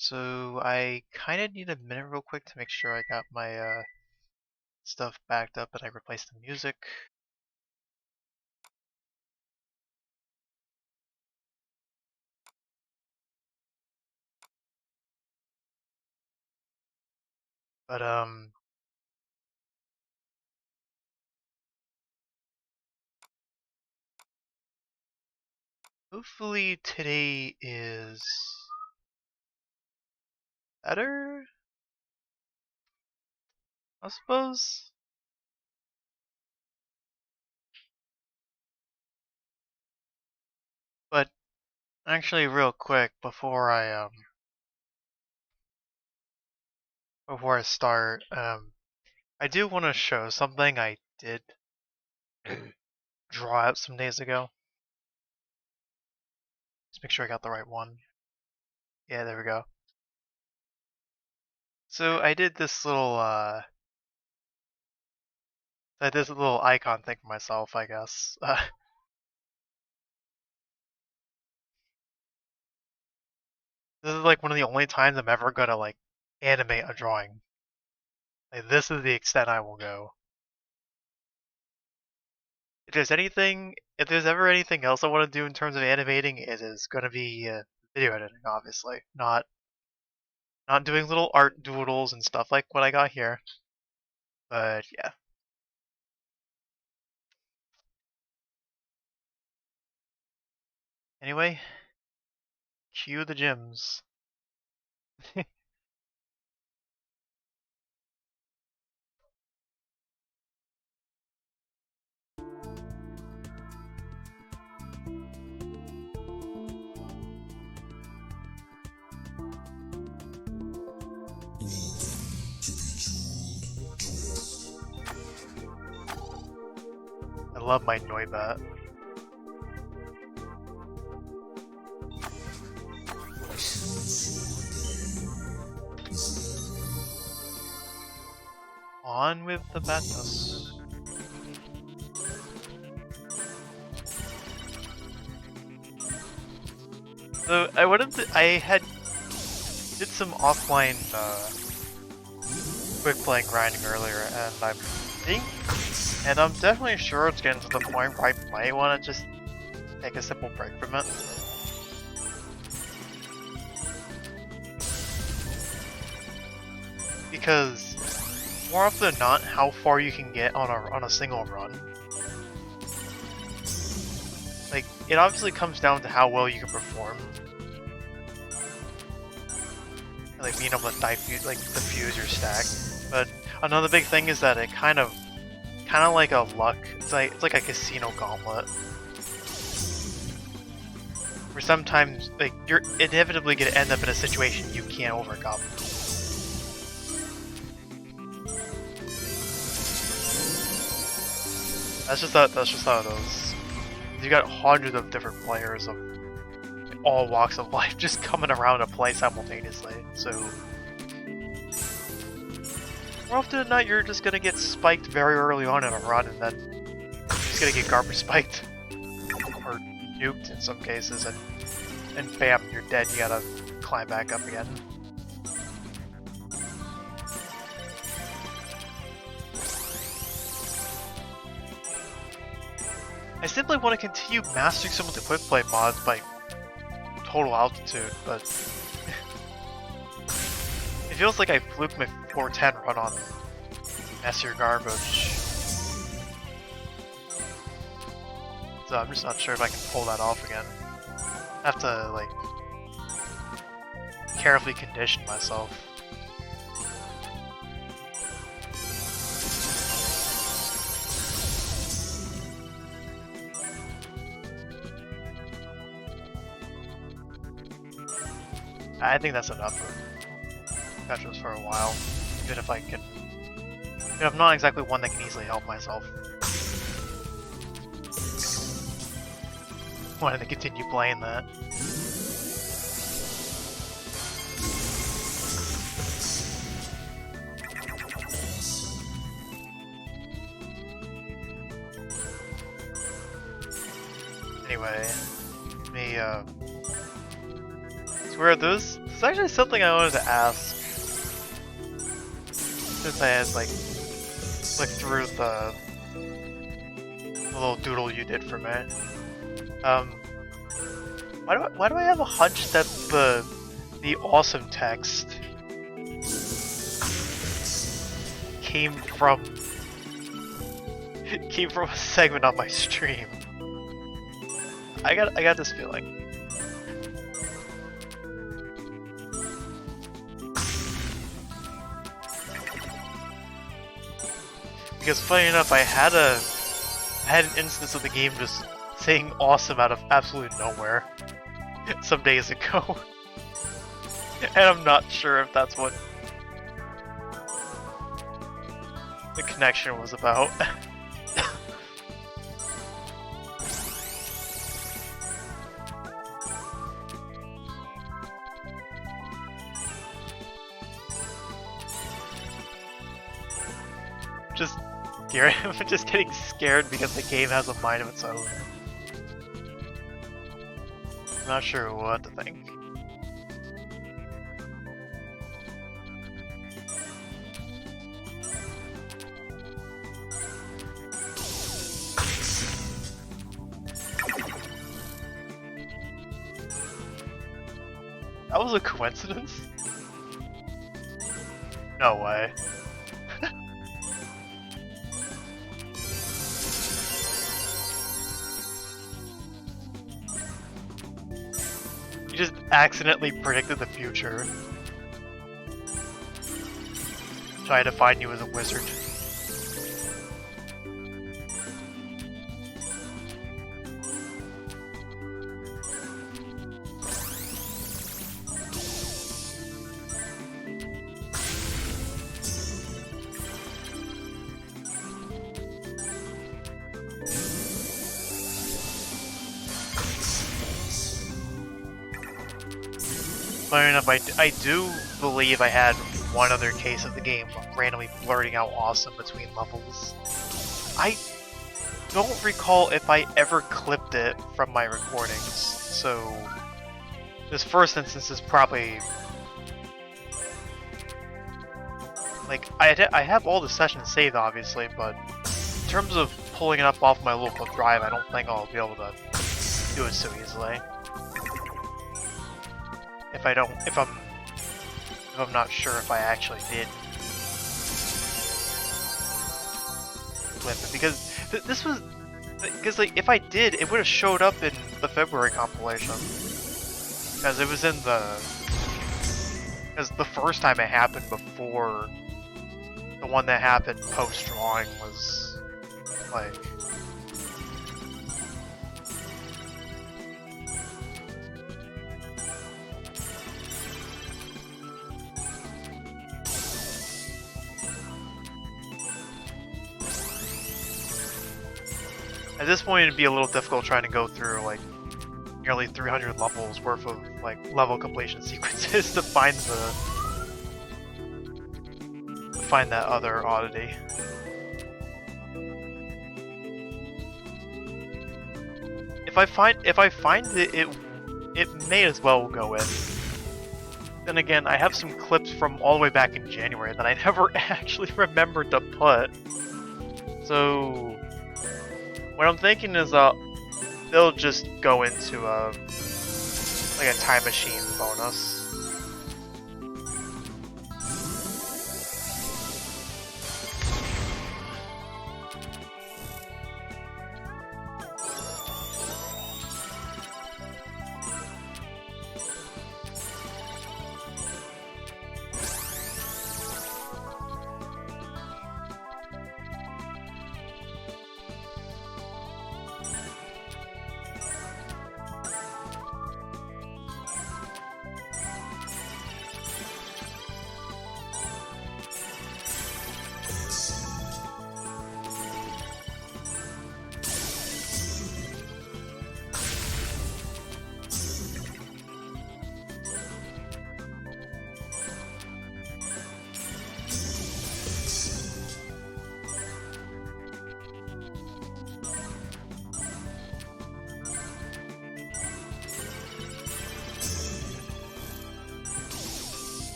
So I kind of need a minute real quick to make sure I got my stuff backed up and I replaced the music. But hopefully today is better, I suppose. But actually real quick before I start, I do want to show something I did draw out some days ago. Just make sure I got the right one. Yeah, there we go. So I did this little icon thing for myself, I guess. This is like one of the only times I'm ever gonna like animate a drawing. Like, this is the extent I will go. If there's ever anything else I want to do in terms of animating, it is gonna be video editing, obviously. Not doing little art doodles and stuff like what I got here. But yeah. Anyway, cue the gyms. I love my Noibat. On with the badness. So I did some offline quick playing grinding earlier, and I'm definitely sure it's getting to the point where I might want to just take a simple break from it. Because more often than not, how far you can get on a single run, like, it obviously comes down to how well you can perform. Like being able to diffuse your stack. But another big thing is that it kind of like a luck. It's like a casino gauntlet, where sometimes like you're inevitably gonna end up in a situation you can't overcome. That's just how it is. You got hundreds of different players of all walks of life just coming around to play simultaneously, so more often than not you're just gonna get spiked very early on in a run, and then you're just gonna get garbage spiked or nuked in some cases, and bam, you're dead. You gotta climb back up again. I simply want to continue mastering some of the quick play mods by total altitude, but it feels like I fluked my 410 run on messier garbage. So I'm just not sure if I can pull that off again. I have to like carefully condition myself. I think that's enough for Petros for a while, even if I can. You know, I'm not exactly one that can easily help myself. Wanted to continue playing that. Anyway, let me, it's weird, those It's actually something I wanted to ask. Since I had like flicked through the little doodle you did for me. Why do I have a hunch that the awesome text came from a segment on my stream? I got this feeling. Because funny enough, I had an instance of the game just saying awesome out of absolutely nowhere some days ago. And I'm not sure if that's what the connection was about. I'm just getting scared because the game has a mind of its own. I'm not sure what to think. That was a coincidence? No way. You just accidentally predicted the future. Try to find you as a wizard. Funny enough, I do believe I had one other case of the game randomly blurting out awesome between levels. I don't recall if I ever clipped it from my recordings, so this first instance is probably... Like, I have all the sessions saved, obviously, but in terms of pulling it up off my local drive, I don't think I'll be able to do it so easily. If I'm not sure if I actually did clip it, because this was, because like if I did, it would have showed up in the February compilation, because it was in because the first time it happened before the one that happened post drawing was like. At this point, it'd be a little difficult trying to go through like nearly 300 levels worth of like level completion sequences to find that other oddity. If I find it, it may as well go in. Then again, I have some clips from all the way back in January that I never actually remembered to put. So what I'm thinking is they'll just go into like a time machine bonus.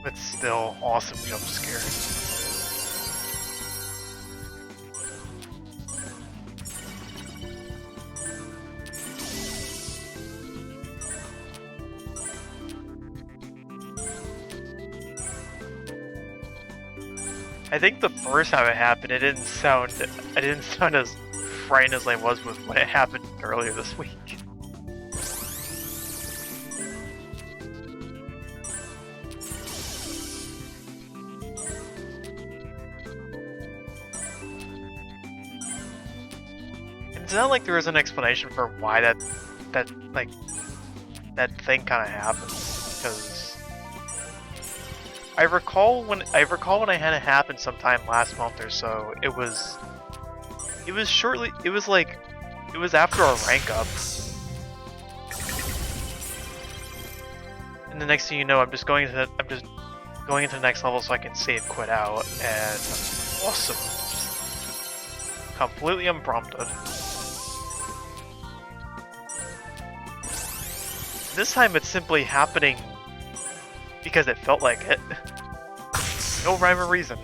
But still, awesome jump scare. I think the first time it happened, I didn't sound as frightened as I was with when it happened earlier this week. And it's not like there is an explanation for why that thing kind of happens, because I recall when I had it happen sometime last month or so. It was after our rank up, and the next thing you know, I'm just going into the next level so I can save quit out, and awesome, just completely unprompted. This time it's simply happening because it felt like it. No rhyme or reason.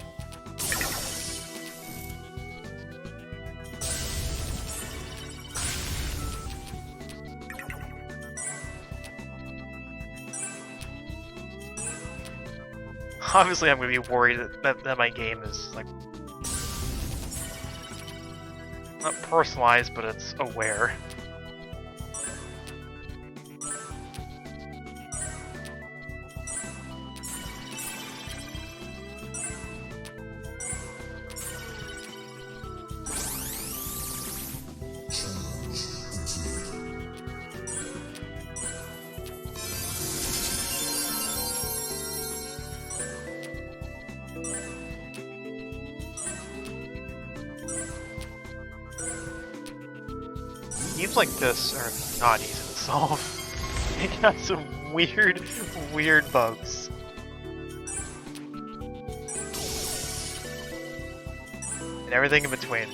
Obviously I'm gonna be worried that my game is, like, not personalized, but it's aware. Games like this are not easy to solve. They got some weird bugs. And everything in between.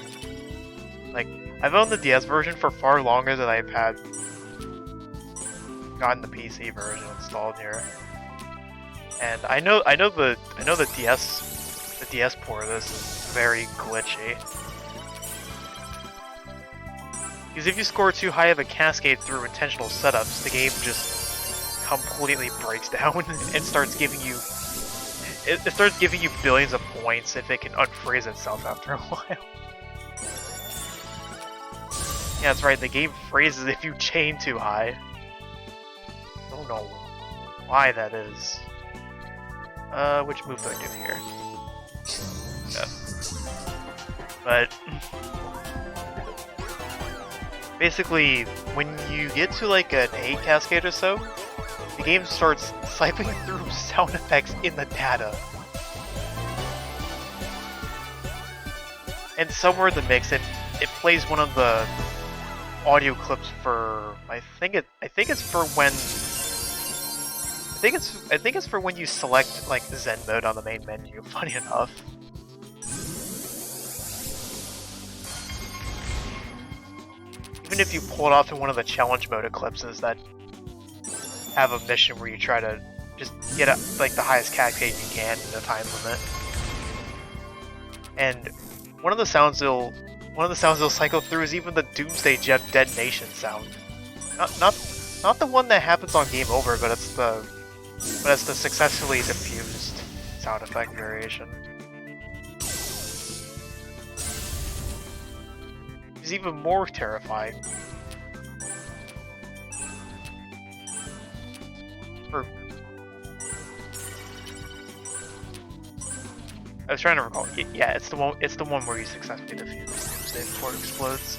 Like, I've owned the DS version for far longer than I've gotten the PC version installed here. And I know the DS port of this is very glitchy. Because if you score too high of a cascade through intentional setups, the game just completely breaks down and starts giving you billions of points if it can unfreeze itself after a while. Yeah, that's right, the game freezes if you chain too high. Don't know why that is. Which move do I do here? Yeah. But basically, when you get to like an 8 cascade or so, the game starts siphoning through sound effects in the data. And somewhere in the mix, it plays one of the audio clips for I think it's for when you select like Zen mode on the main menu. Funny enough. Even if you pull it off in one of the challenge mode eclipses that have a mission where you try to just get up like the highest cascade you can in a time limit. And one of the sounds they'll cycle through is even the Doomsday Gem detonation sound. Not the one that happens on game over, but it's the successfully diffused sound effect variation. Is even more terrifying. I was trying to recall. Yeah, it's the one where you successfully defuse the Doomsday before it explodes.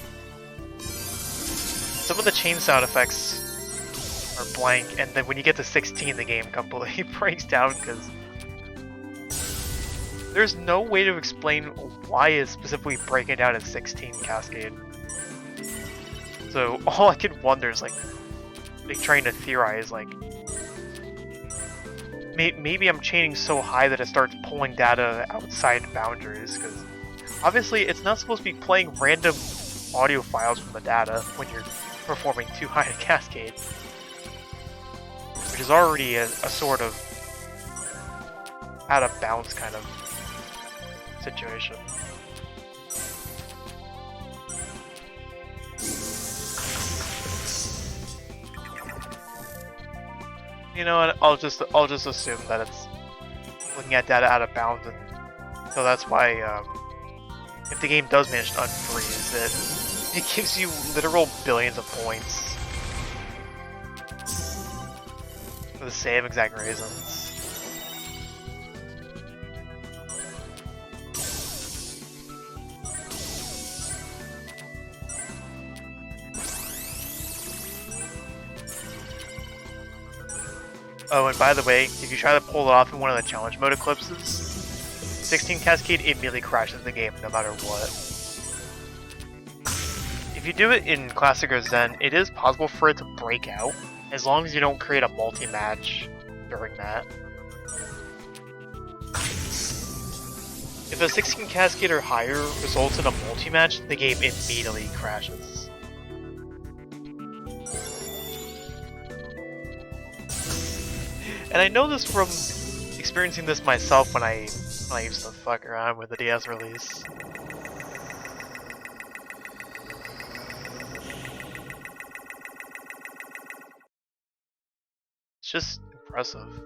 Some of the chain sound effects are blank, and then when you get to 16, the game completely breaks down because there's no way to explain why it's specifically breaking down at 16 cascade. So all I could wonder is like trying to theorize like maybe I'm chaining so high that it starts pulling data outside boundaries, because obviously it's not supposed to be playing random audio files from the data when you're performing too high a cascade, which is already a sort of out of bounds kind of situation. You know what? I'll just assume that it's looking at data out of bounds, and so that's why if the game does manage to unfreeze it gives you literal billions of points for the same exact reasons. Oh, and by the way, if you try to pull it off in one of the challenge mode eclipses, 16 Cascade immediately crashes the game no matter what. If you do it in Classic or Zen, it is possible for it to break out, as long as you don't create a multi-match during that. If a 16 Cascade or higher results in a multi-match, the game immediately crashes. And I know this from experiencing this myself when I used to fuck around with the DS release. It's just impressive.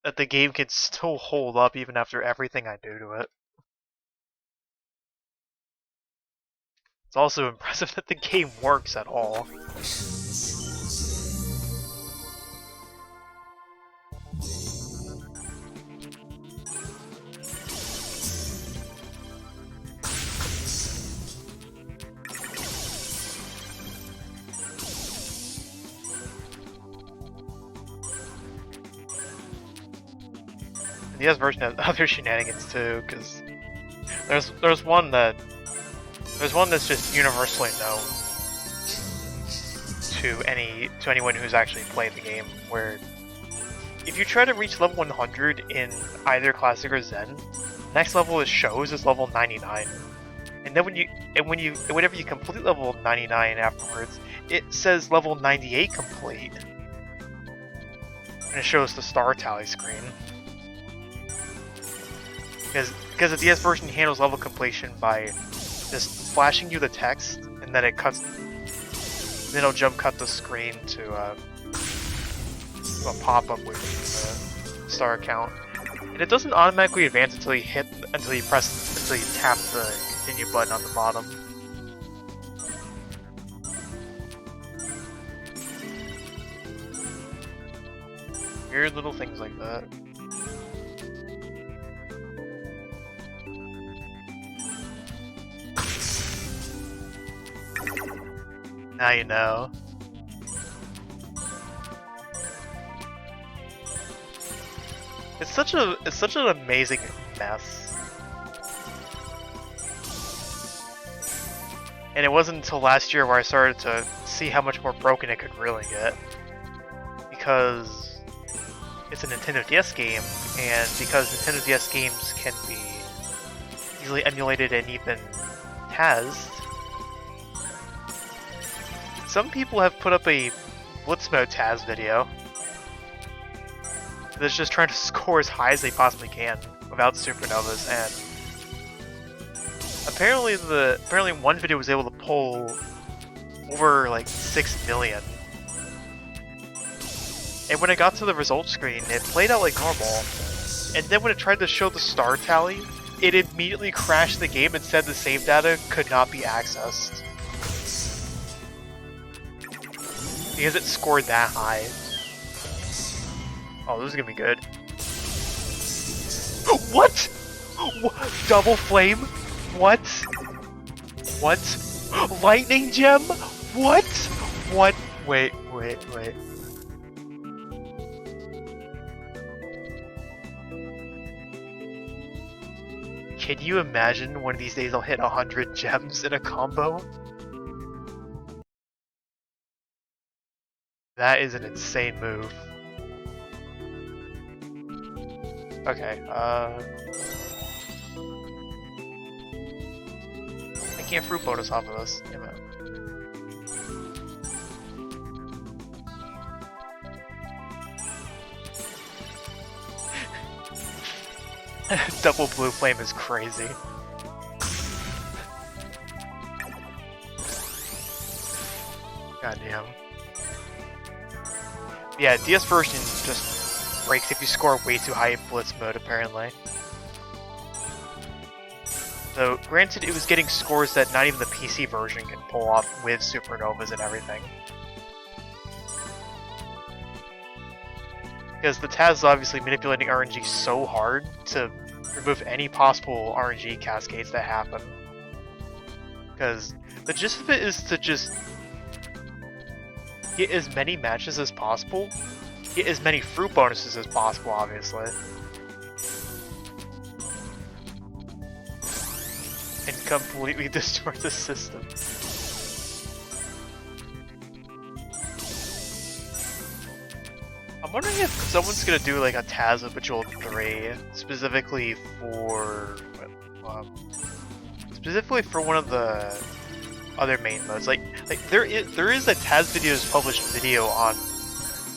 That the game can still hold up even after everything I do to it. It's also impressive that the game works at all. And the DS version has other shenanigans too, because there's one that's just universally known to anyone who's actually played the game, where if you try to reach level 100 in either Classic or Zen, next level it shows is level 99. And then whenever you complete level 99 afterwards, it says level 98 complete. And it shows the star tally screen. Because the DS version handles level completion by just flashing you the text, and then then it'll jump cut the screen to a pop-up with the star count. And it doesn't automatically advance until you tap the continue button on the bottom. Weird little things like that. Now you know. It's such an amazing mess. And it wasn't until last year where I started to see how much more broken it could really get. Because it's a Nintendo DS game, and because Nintendo DS games can be easily emulated and even TASed, some people have put up a Blitz Mode TAS video that's just trying to score as high as they possibly can without supernovas, and apparently one video was able to pull over like 6 million. And when it got to the results screen, it played out like normal. And then when it tried to show the star tally, it immediately crashed the game and said the save data could not be accessed. Because it scored that high. Oh, this is gonna be good. What? Double flame? What? What? Lightning gem? What? What? Wait. Can you imagine one of these days I'll hit 100 gems in a combo? That is an insane move. Okay, I can't fruit bonus off of this. Damn it. Double blue flame is crazy. Goddamn. Yeah, DS version just breaks if you score way too high in Blitz mode, apparently. So, granted, it was getting scores that not even the PC version can pull off with supernovas and everything. Because the Taz is obviously manipulating RNG so hard to remove any possible RNG cascades that happen. Because the gist of it is to just get as many matches as possible, get as many fruit bonuses as possible, obviously. And completely destroy the system. I'm wondering if someone's gonna do like a Taz of Bejeweled 3 specifically for one of the other main modes. Like there is a Taz videos published video on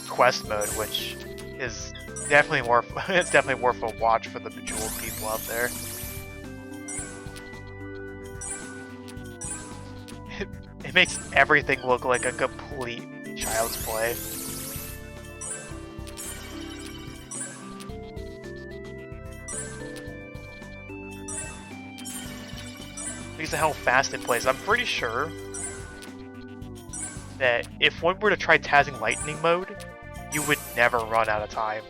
Quest mode, which is definitely more it's definitely worth a watch for the Bejeweled people out there. It makes everything look like a complete child's play. Because of how fast it plays. I'm pretty sure that if one were to try Tazzing Lightning mode, you would never run out of time.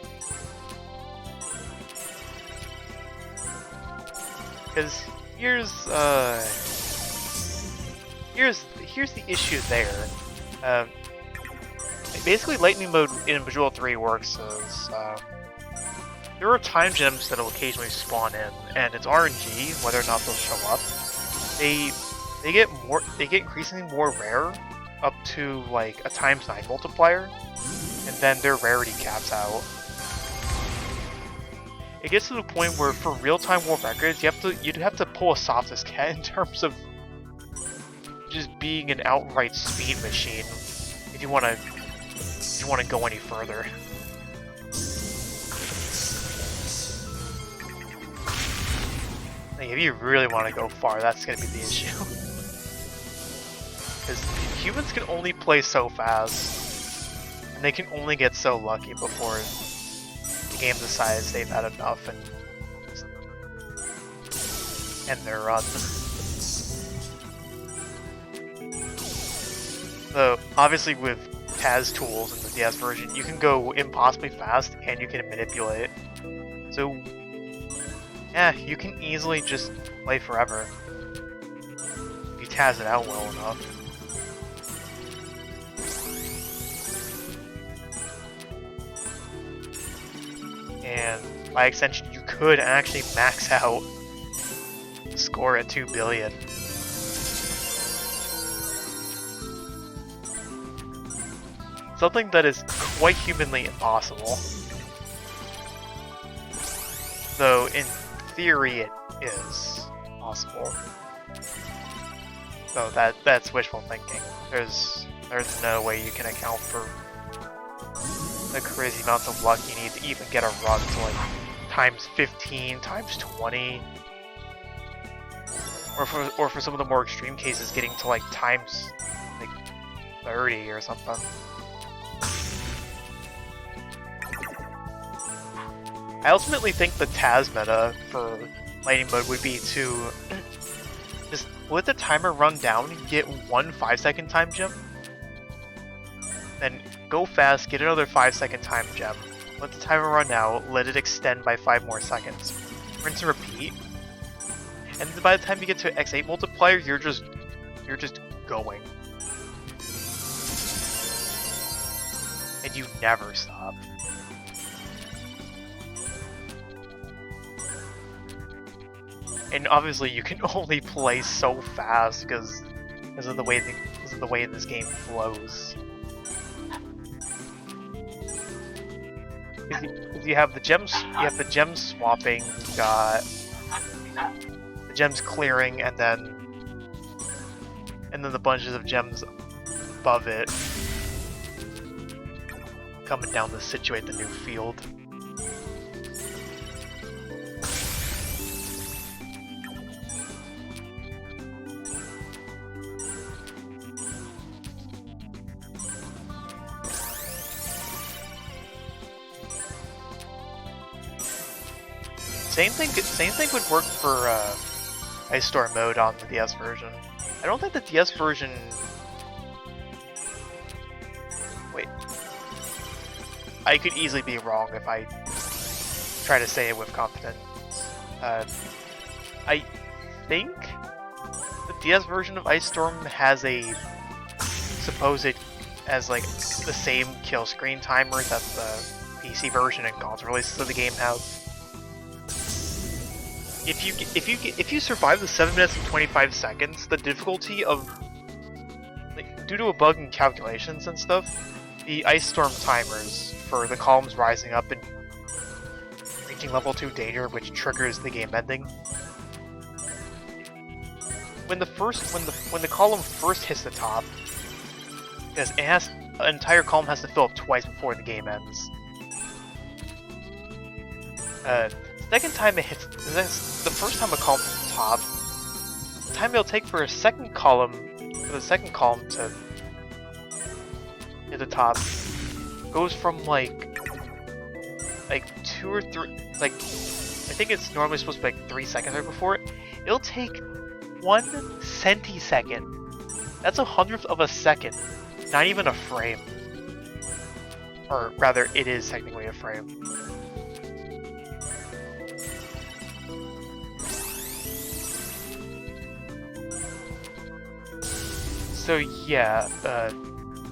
Because here's the issue there. Basically, Lightning mode in Bejeweled 3 works as there are time gems that will occasionally spawn in, and it's RNG whether or not they'll show up. They get increasingly more rare up to like a ×9 multiplier, and then their rarity caps out. It gets to the point where for real-time world records, you'd have to pull a softest cat in terms of just being an outright speed machine if you want to go any further. Like, if you really want to go far, that's going to be the issue. Because humans can only play so fast, and they can only get so lucky before the game decides they've had enough and end their run. So, obviously with Taz tools in the DS version, you can go impossibly fast and you can manipulate. So, yeah, you can easily just play forever if you Taz it out well enough. And by extension, you could actually max out the score at 2 billion. Something that is quite humanly impossible. Though, in theory, it is possible. So that's wishful thinking. There's no way you can account for the crazy amounts of luck you need to even get a run to like ×15, ×20, or for some of the more extreme cases, getting to like ×30 or something. I ultimately think the Taz meta for Lightning mode would be to just let the timer run down, get one 5-second time gem, then go fast, get another 5-second time gem, let the timer run out, let it extend by 5 more seconds. Rinse and repeat. And by the time you get to X8 multiplier, you're just going. And you never stop. And obviously, you can only play so fast because of the way this game flows. You have the gems swapping, you got the gems clearing, and then the bunches of gems above it coming down to situate the new field. Same thing would work for Ice Storm mode on the DS version. I don't think the DS version. Wait, I could easily be wrong if I try to say it with confidence. I think the DS version of Ice Storm has a supposed as like the same kill screen timer that the PC version and console releases of the game have. If you survive the 7 minutes and 25 seconds, the difficulty of like, due to a bug in calculations and stuff, the Ice Storm timers for the columns rising up and reaching level 2 danger, which triggers the game ending. When the column first hits the top, because an entire column has to fill up twice before the game ends. Second time it hits, the first time a column hits the top, the time it'll take for the second column to hit the top goes from like 2 or 3, like I think it's normally supposed to be like 3 seconds right before it. It'll take 1 centisecond. That's 100th of a second. Not even a frame. Or rather, it is technically a frame. So yeah,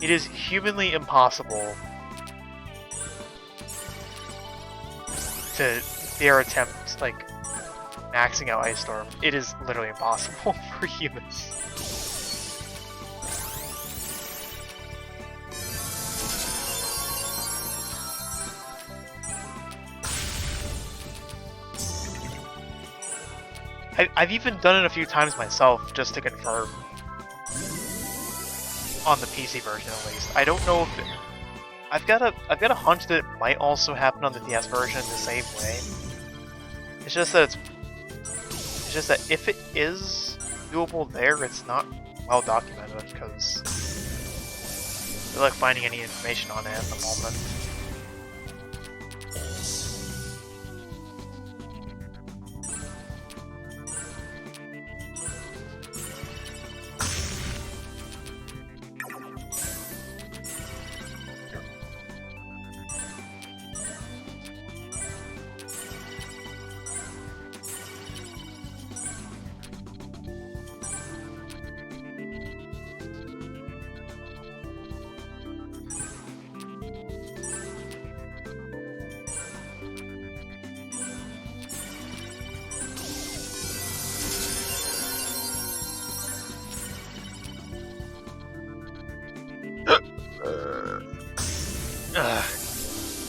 it is humanly impossible to dare attempt, like, maxing out Ice Storm. It is literally impossible for humans. I've even done it a few times myself, just to confirm. On the PC version, at least. I don't know if I've got a hunch that it might also happen on the DS version the same way. It's just that if it is doable there, it's not well documented because I feel like finding any information on it at the moment.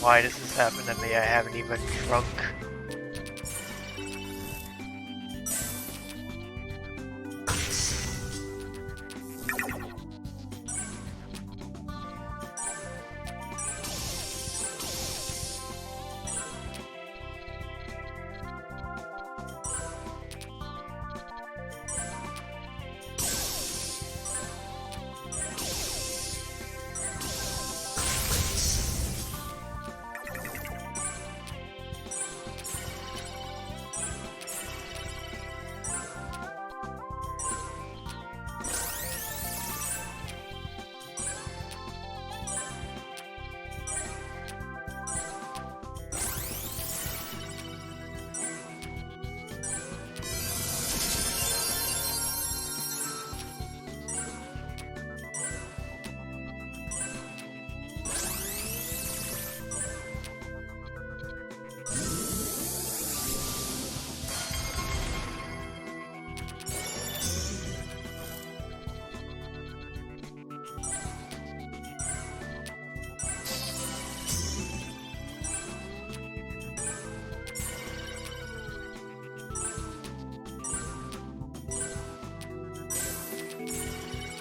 Why does this happen to me? I haven't even drunk.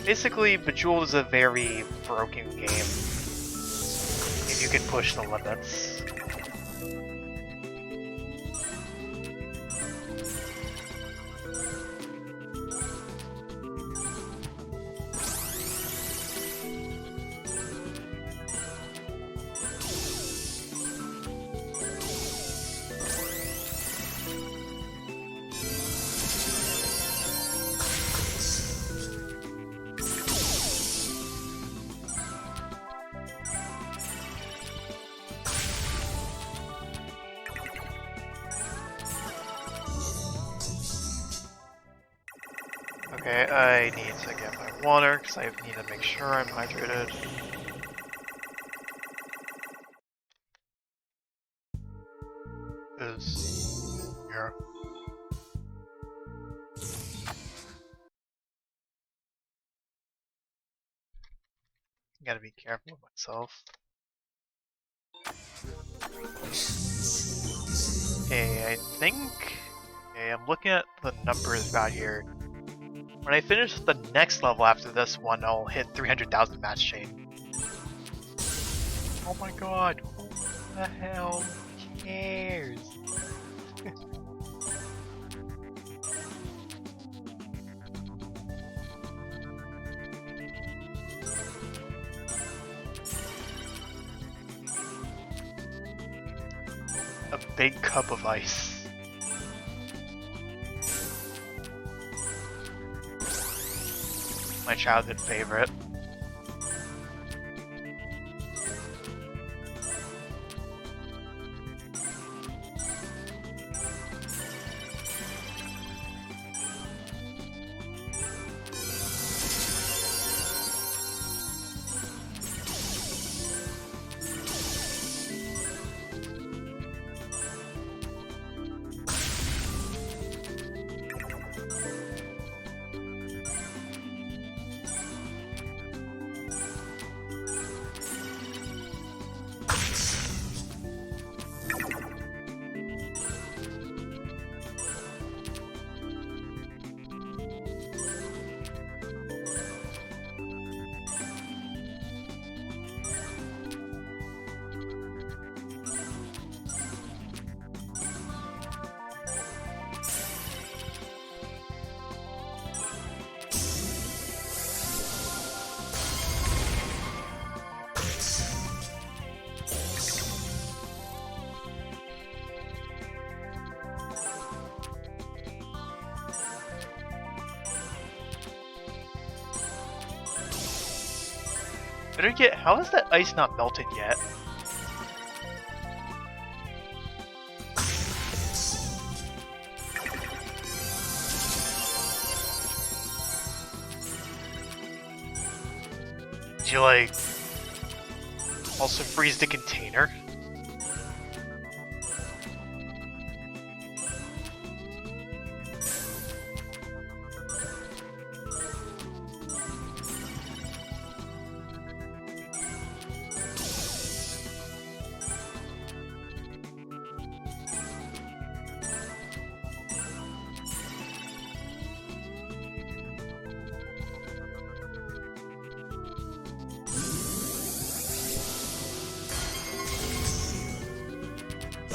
Basically, Bejeweled is a very broken game, if you can push the limits. Okay, I need to get my water because I need to make sure I'm hydrated. Is here. Gotta be careful of myself. Okay, I think. Okay, I'm looking at the numbers about here. When I finish the next level after this one, I'll hit 300,000 match chain. Oh my god! What the hell? Who cares? A big cup of ice. My childhood favorite. Better get. How is that ice not melted yet? Did you like also freeze the container?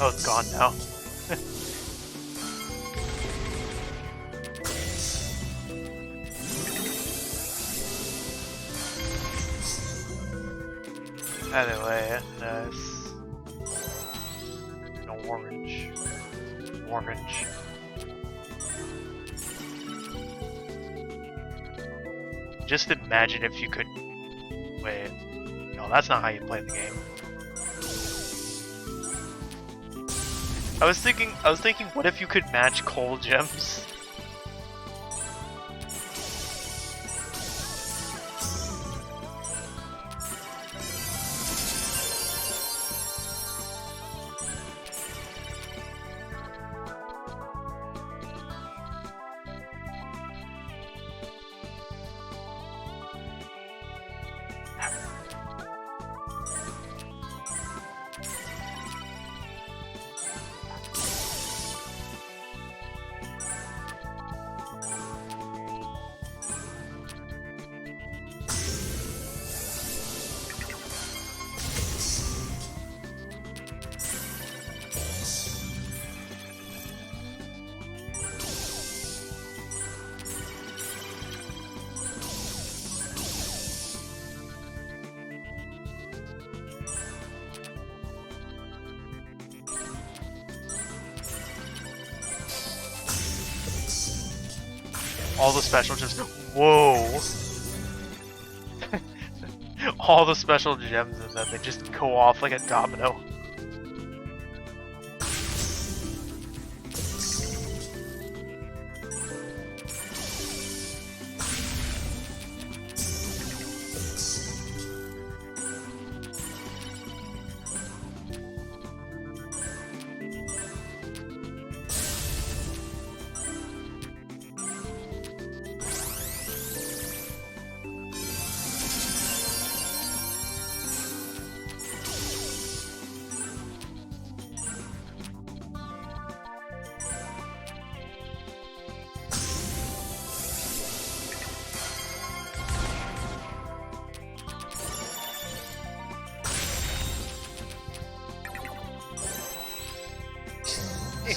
Oh, it's gone now. Anyway, nice. No orange. Orange. Just imagine if you could. Wait. No, that's not how you play the game. I was thinking, what if you could match coal gems? All the special gems. Whoa! All the special gems and then they just go off like a domino.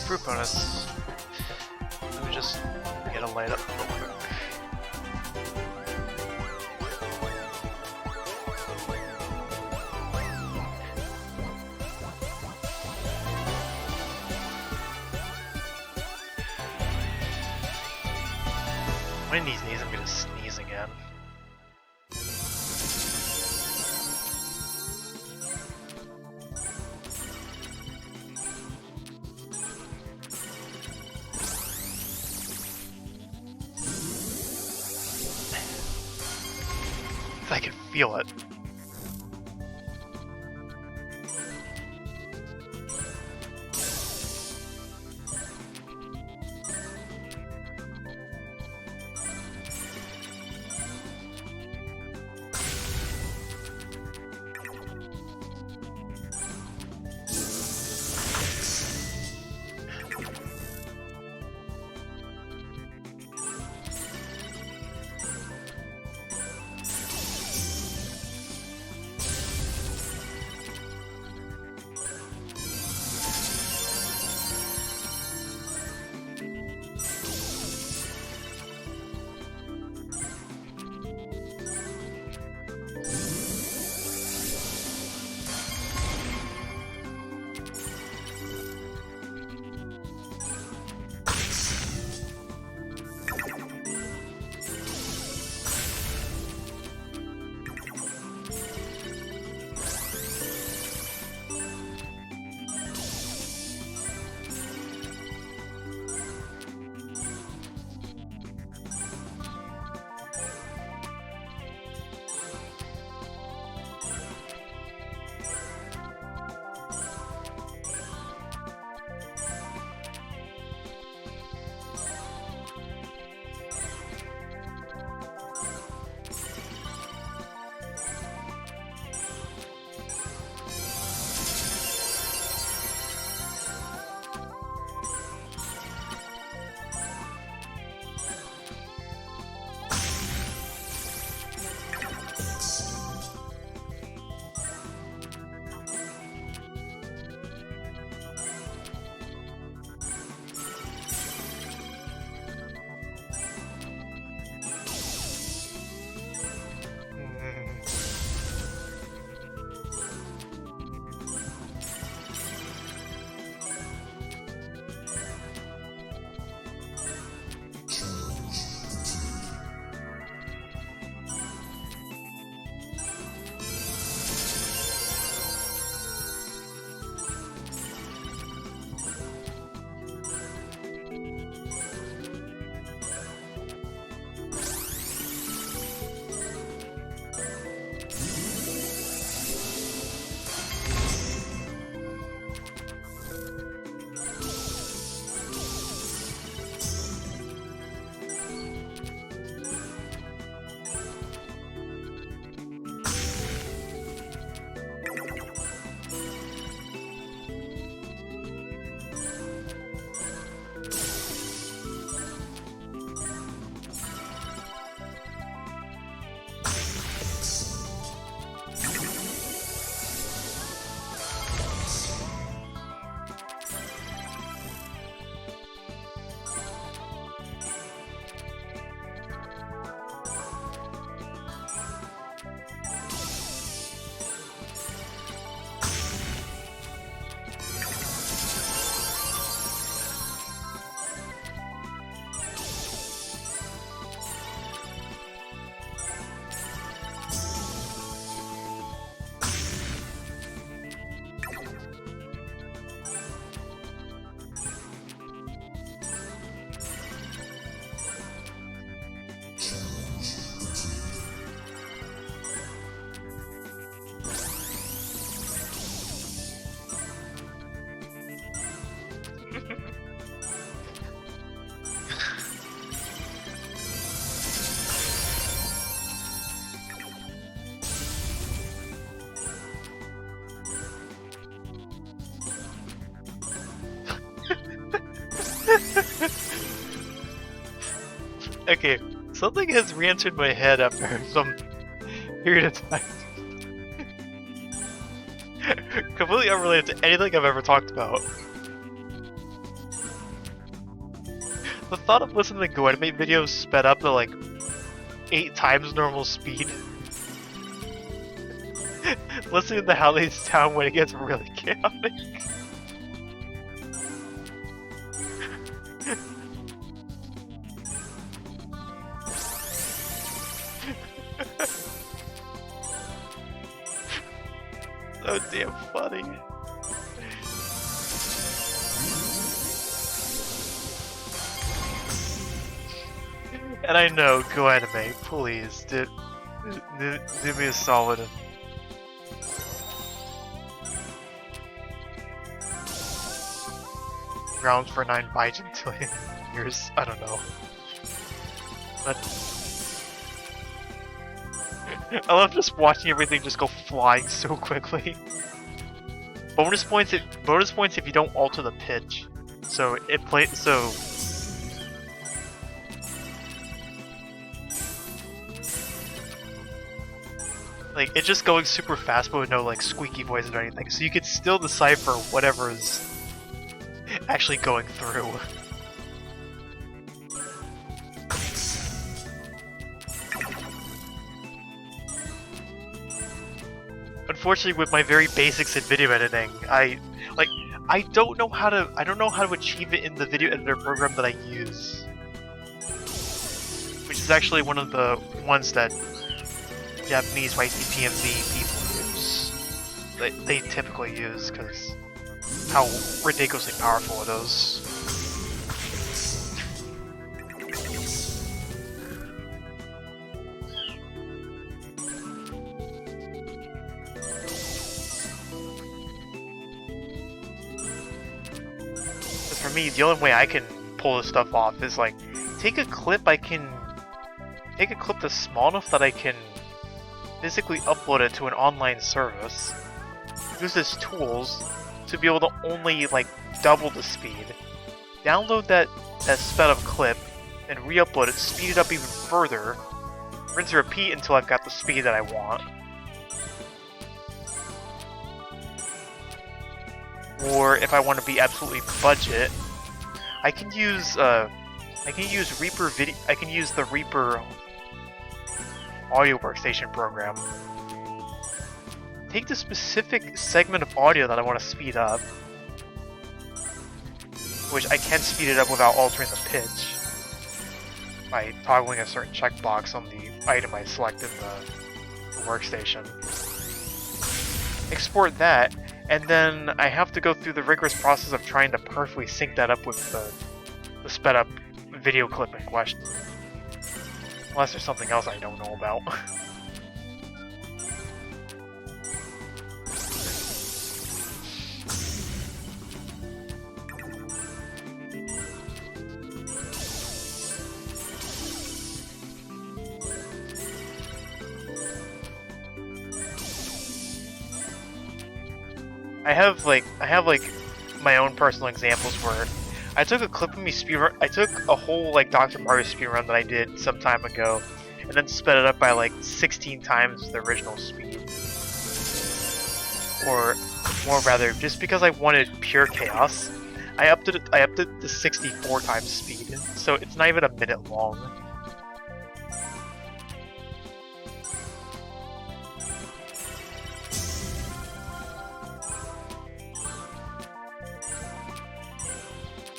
fruit bonus. Let me just get a light up real quick. One of these days I'm gonna sneeze again. I can feel it. Okay, something has re-entered my head after some period of time. Completely unrelated to anything I've ever talked about. The thought of listening to Go Animate videos sped up to like 8 times normal speed. Listening to how they sound when it gets really chaotic. So damn funny. And I know, Go Anime, please, do me a solid and grounds for 9 bigentillion years, I don't know. But I love just watching everything just go flying so quickly. Bonus points if you don't alter the pitch. So like it's just going super fast but with no like squeaky voices or anything. So you can still decipher whatever is actually going through. Unfortunately, with my very basics in video editing, I don't know how to achieve it in the video editor program that I use, which is actually one of the ones that Japanese YTPMV people use. They typically use because how ridiculously powerful it is. For me, the only way I can pull this stuff off is like take a clip that's small enough that I can physically upload it to an online service, use its tools to be able to only like double the speed, download that sped up clip, and re-upload it, speed it up even further, rinse and repeat until I've got the speed that I want. Or if I want to be absolutely budget, I can use Reaper video. I can use the Reaper audio workstation program. Take the specific segment of audio that I want to speed up, which I can speed it up without altering the pitch by toggling a certain checkbox on the item I select in the workstation. Export that. And then I have to go through the rigorous process of trying to perfectly sync that up with the sped up video clip in question. Unless there's something else I don't know about. I have like my own personal examples where I took a clip of me speedrun. I took a whole like Dr. Mario speedrun that I did some time ago, and then sped it up by like 16 times the original speed, or more rather, just because I wanted pure chaos, I upped it to 64 times speed, so it's not even a minute long.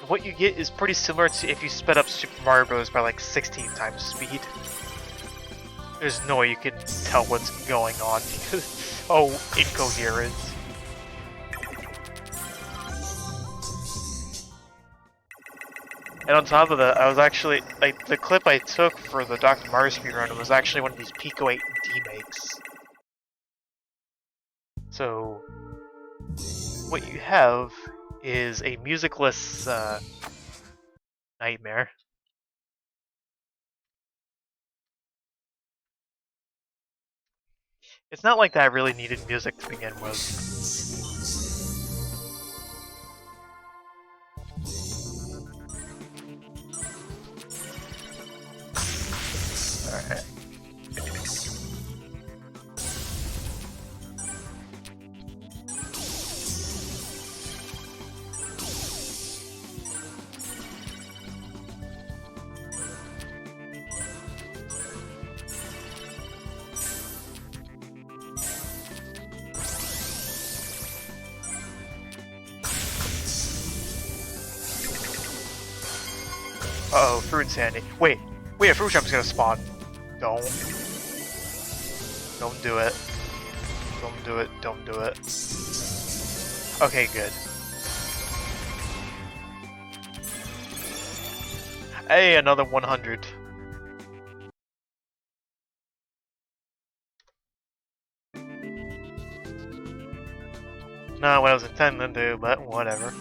What you get is pretty similar to if you sped up Super Mario Bros. By like 16 times speed. There's no way you can tell what's going on because it's so incoherent. And on top of that, I was actually, like, the clip I took for the Dr. Mario speedrun was actually one of these Pico 8 demakes. So, what you have is a musicless nightmare. It's not like that I really needed music to begin with. Alright. Uh-oh, fruit insanity. Wait, a fruit jump's gonna spawn. Don't do it. Don't do it, don't do it. Okay, good. Hey, another 100. Not what I was intending to do, but whatever.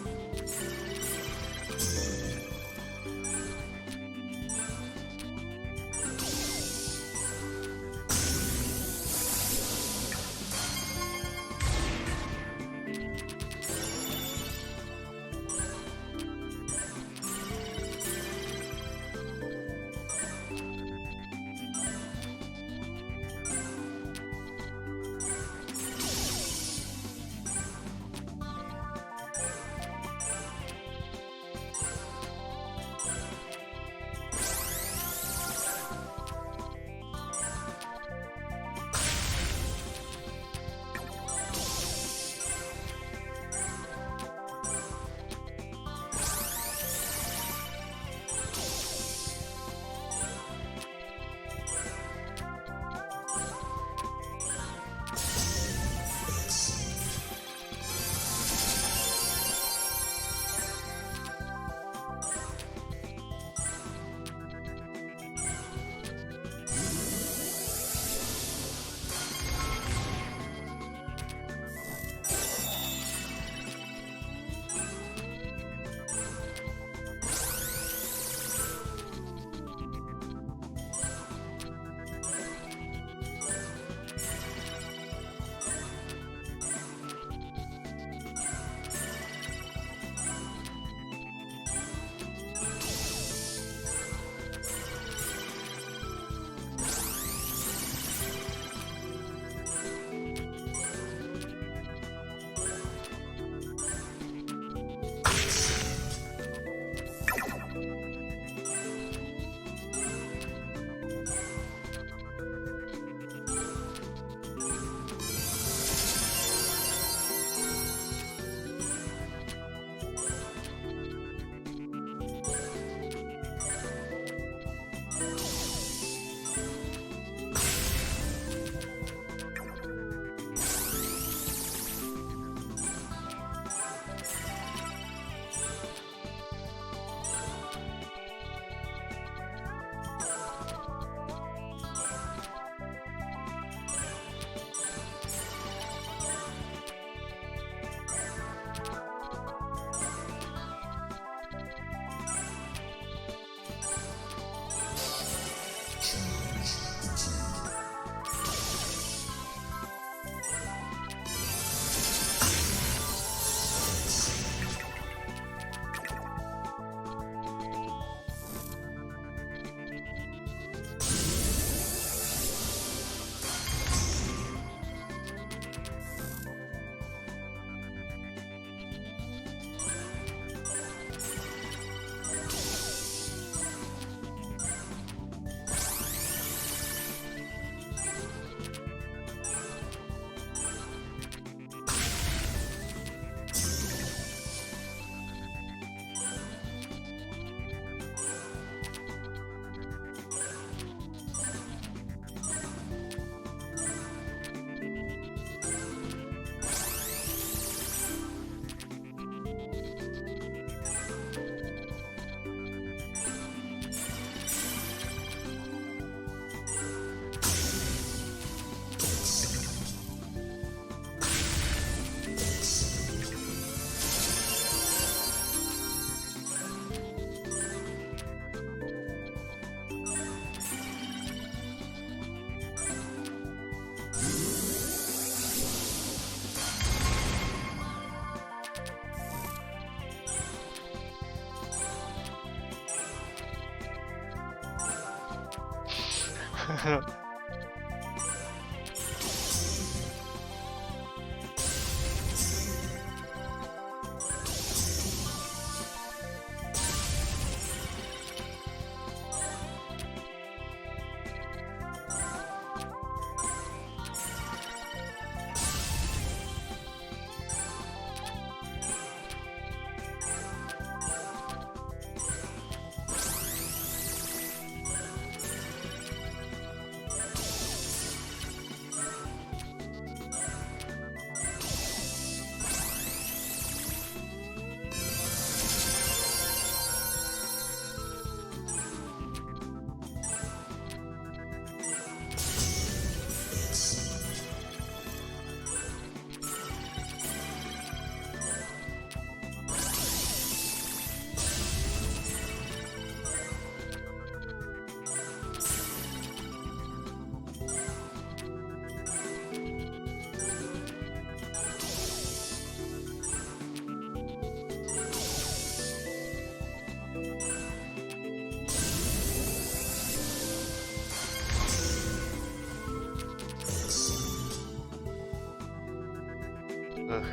Ugh.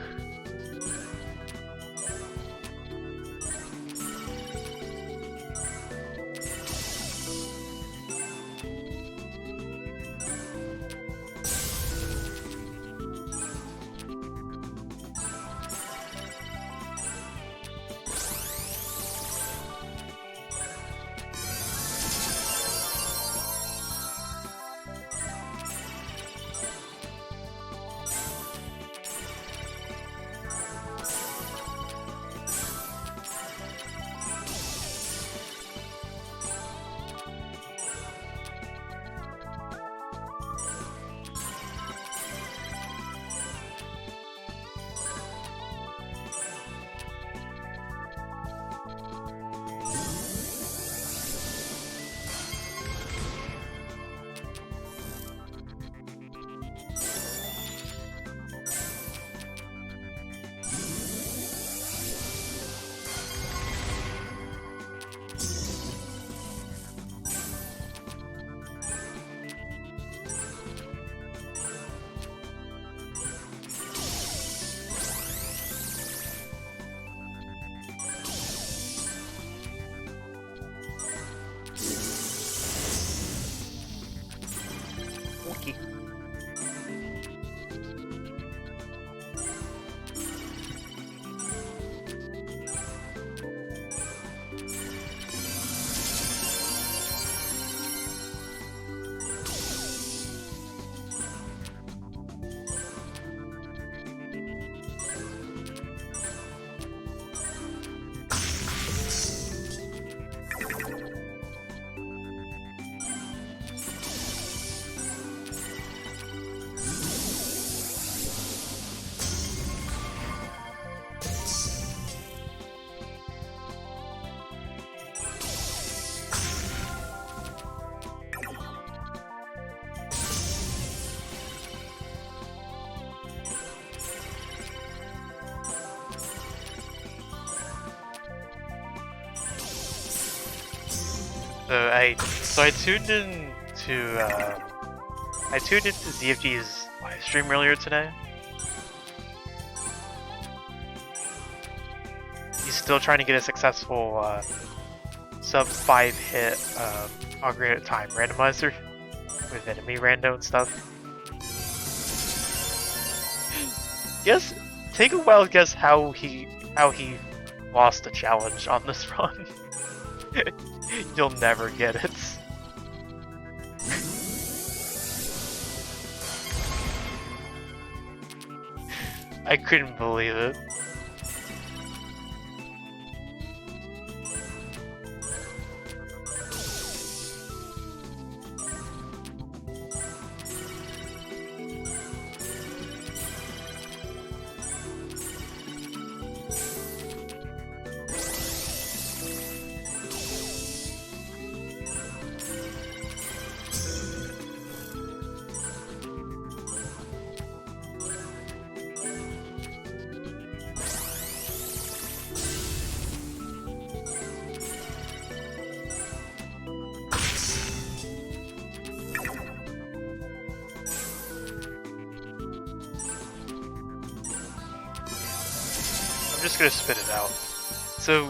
Okay. So I tuned in to ZFG's live stream earlier today. He's still trying to get a successful sub 5 hit augmented time randomizer with enemy rando and stuff. Guess take a wild guess how he lost the challenge on this run. You'll never get it. I couldn't believe it. I'm just gonna spit it out. So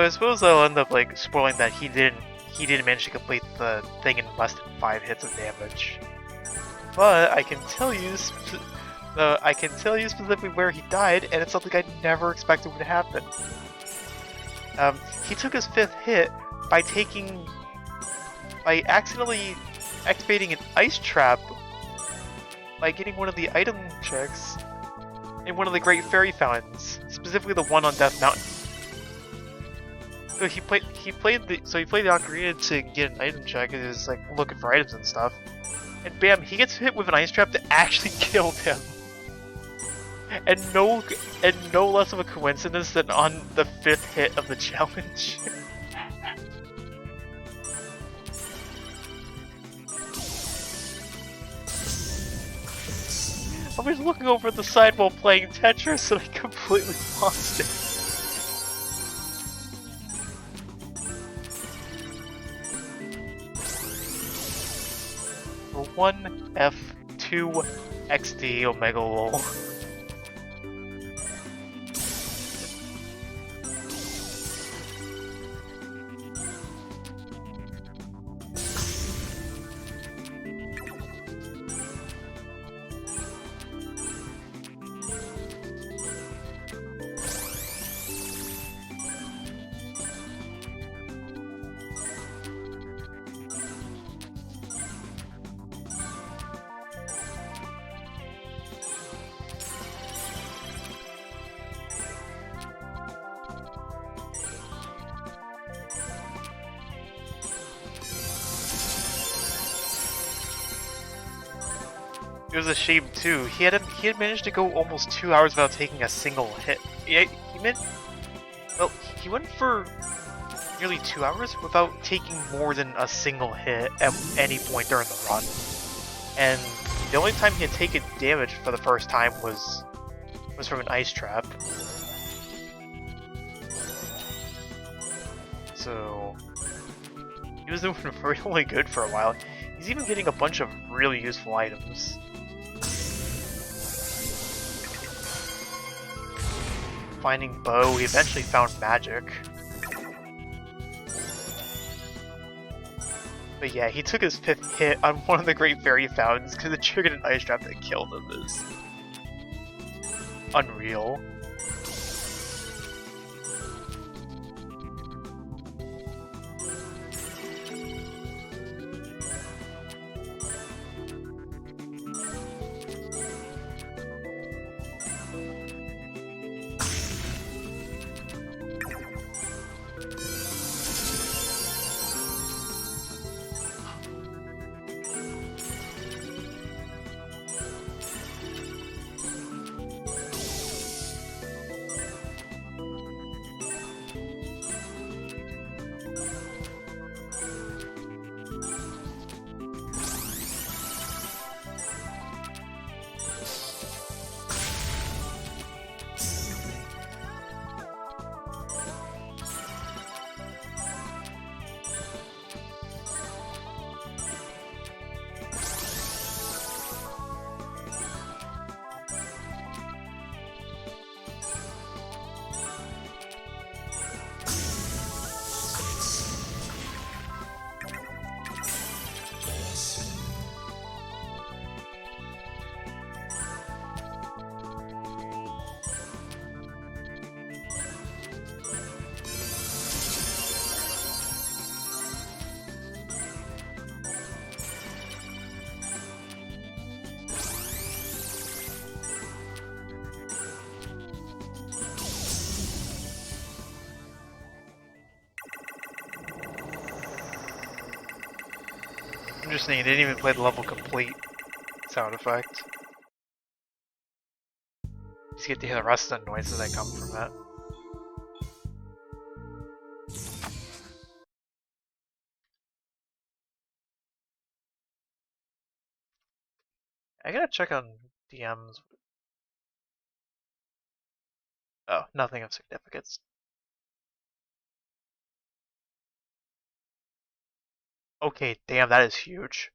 I suppose I'll end up like spoiling that he didn't manage to complete the thing in less than 5 hits of damage. But I can tell you specifically where he died, and it's something I never expected would happen. He took his 5th hit by accidentally activating an ice trap by getting one of the item checks in one of the Great Fairy Fountains, specifically the one on Death Mountain. So he played the ocarina to get an item check, and is like looking for items and stuff. And bam, he gets hit with an ice trap that actually killed him. And no less of a coincidence than on the 5th hit of the challenge. I was looking over the side while playing Tetris and I completely lost it. 1 F2 XD Omega Lol. It was a shame too. He had managed to go almost 2 hours without taking a single hit. He went for nearly 2 hours without taking more than a single hit at any point during the run. And the only time he had taken damage for the first time was from an ice trap. So he was doing really good for a while. He's even getting a bunch of really useful items. Finding bow, he eventually found magic. But yeah, he took his 5th hit on one of the Great Fairy Fountains because it triggered an ice trap that killed him. Is unreal. Interesting, it didn't even play the level complete sound effect. Just get to hear the rest of the noises that come from it. I gotta check on DMs. Oh, nothing of significance. Okay, damn, that is huge.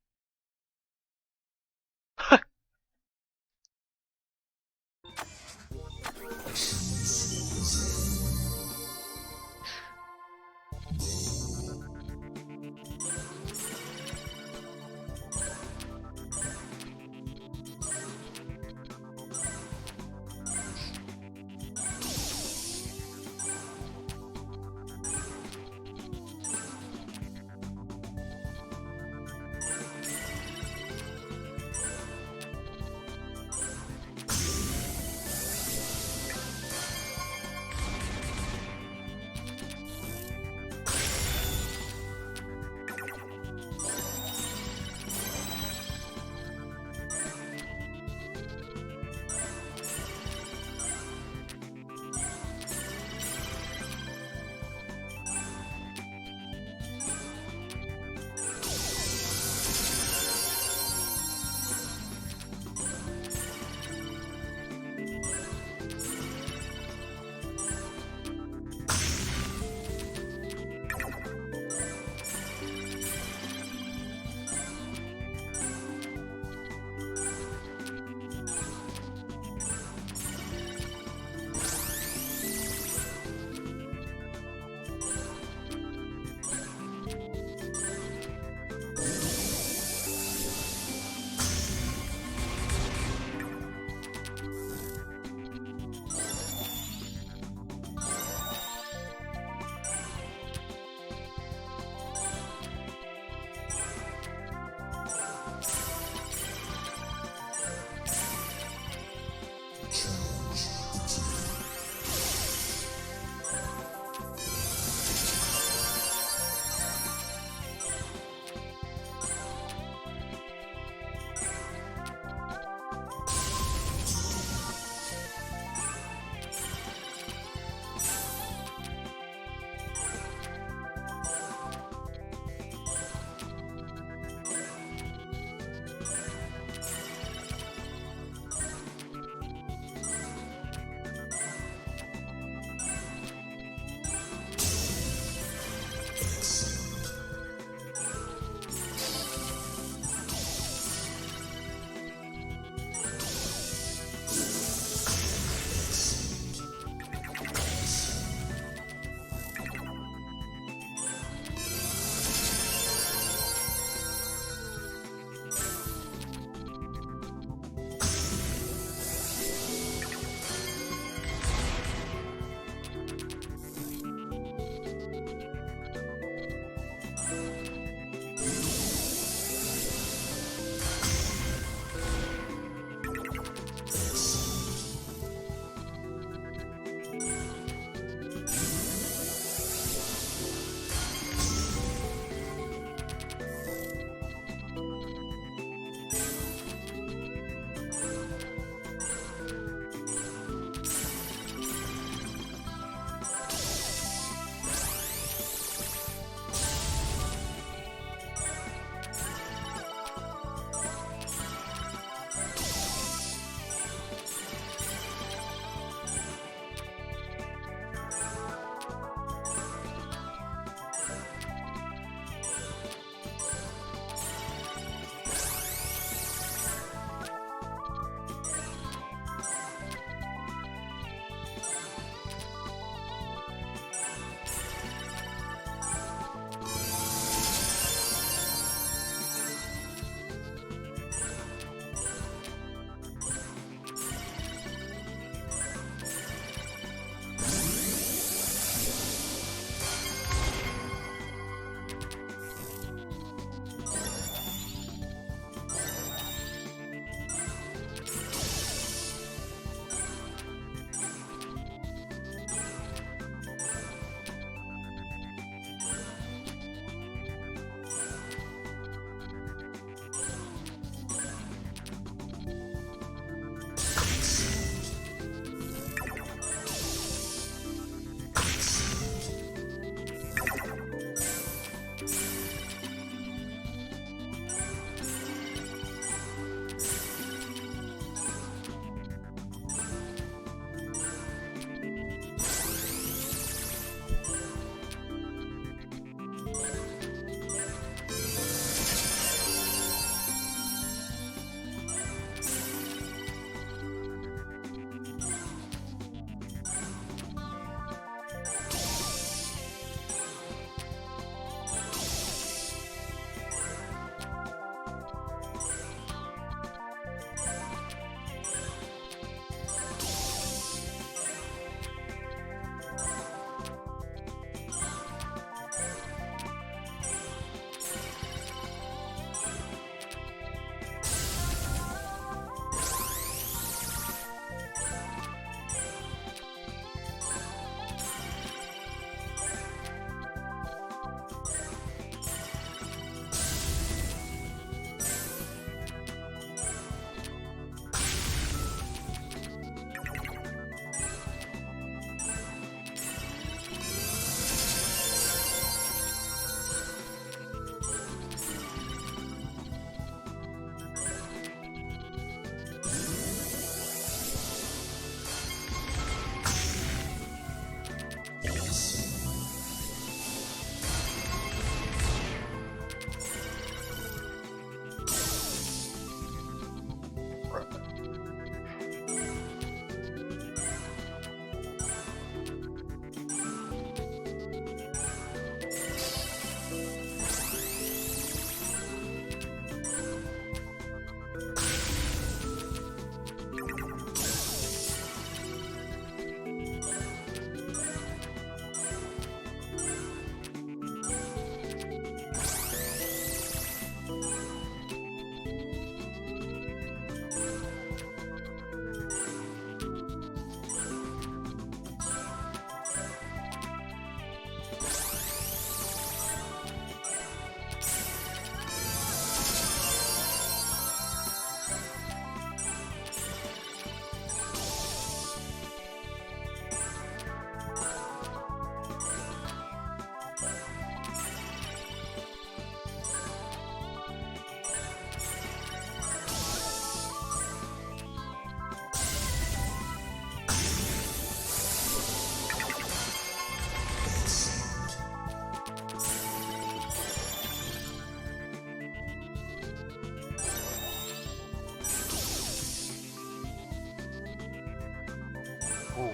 Ooh.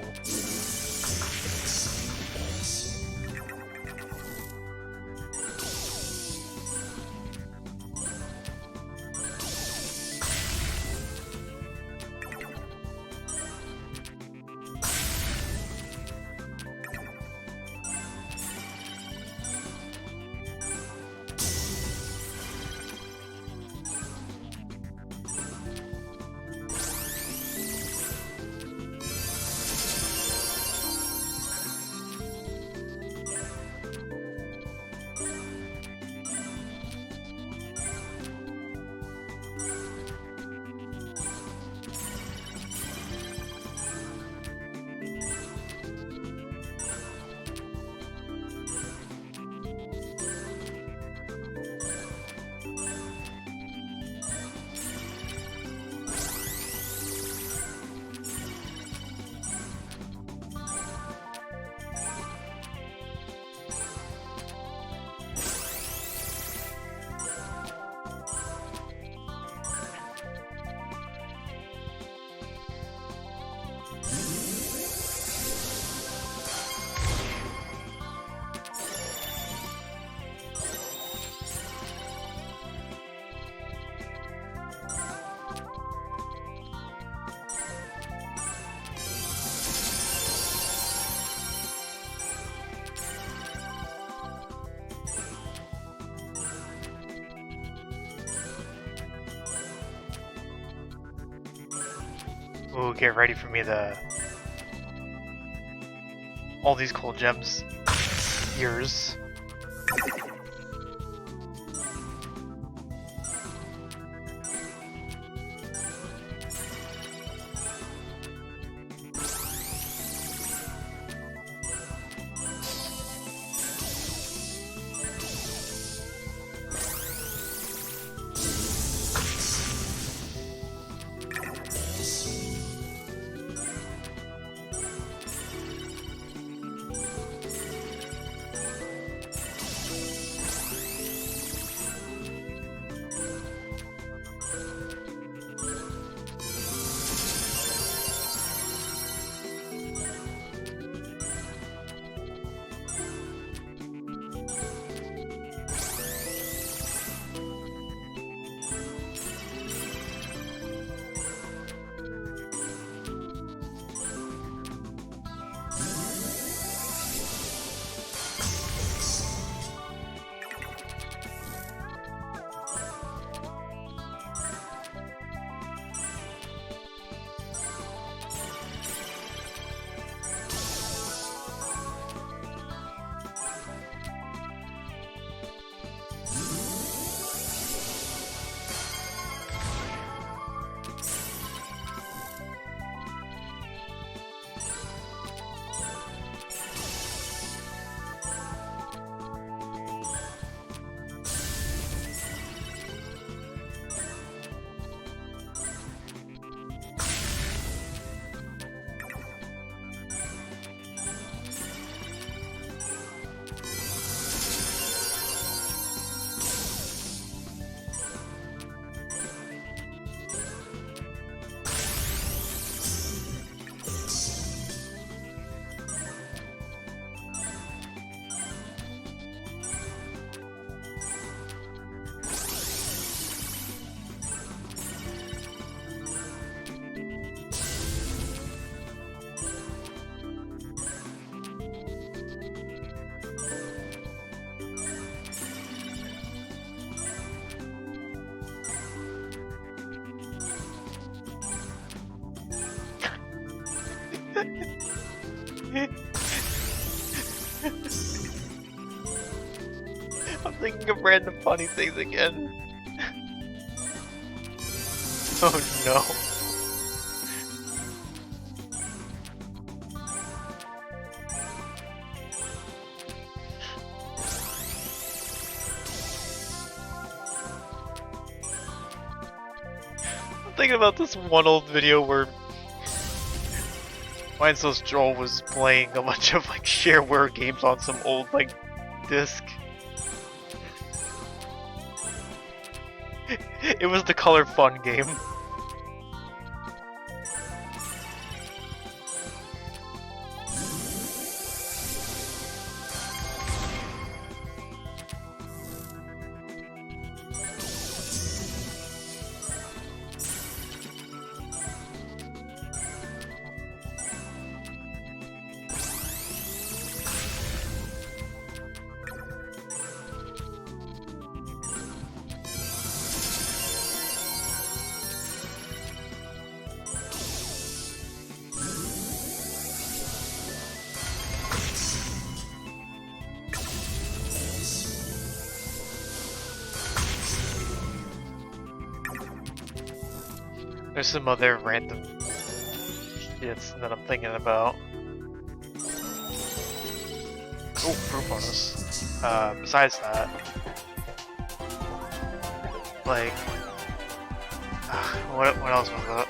Ooh, get ready for me to... all these cool gems. Years. I'm thinking of random funny things again. Oh no. I'm thinking about this one old video where Mindless Joel was playing a bunch of like shareware games on some old like disc. It was the Color Fun game. There's some other random shits that I'm thinking about. Oh, fruit bonus. Besides that, like, what else was up?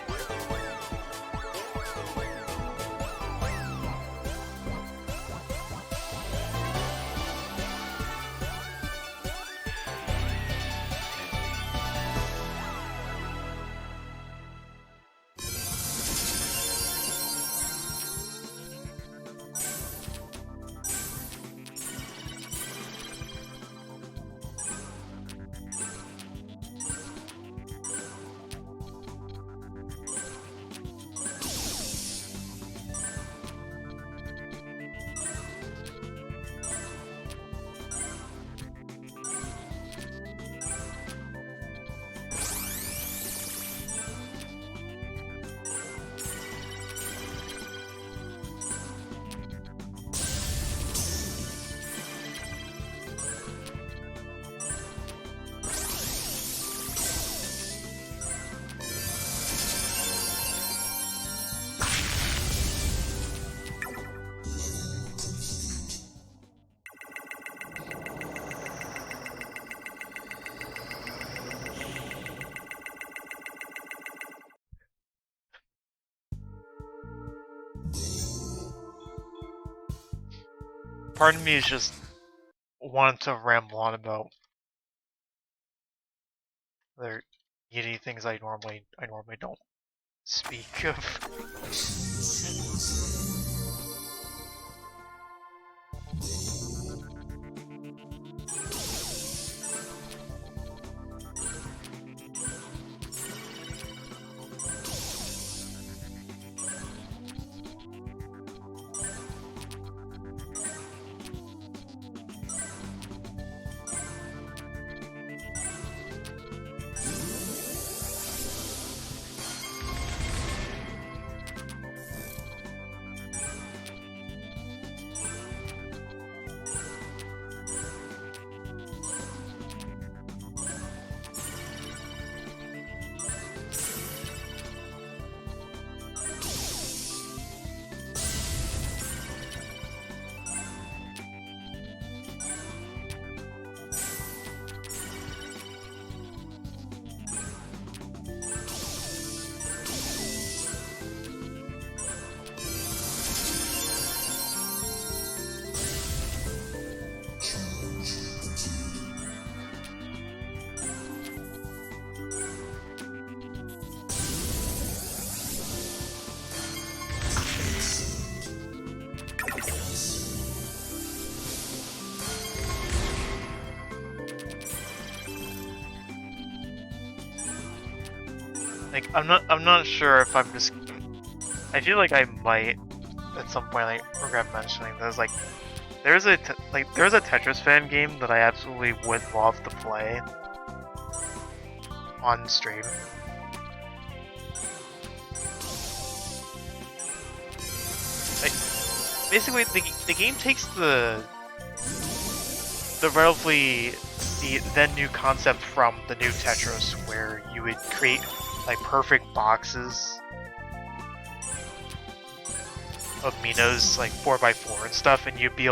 Part of me is just wanting to ramble on about other Unity things I normally don't speak of. Like, I'm not sure if I'm just. I feel like I might at some point like regret mentioning this. Like, there's a Tetris fan game that I absolutely would love to play on stream. Like, basically, the game takes the relatively the then new concept from the new Tetris, where you would create like perfect boxes of Minos, like 4x4 and stuff, and you'd be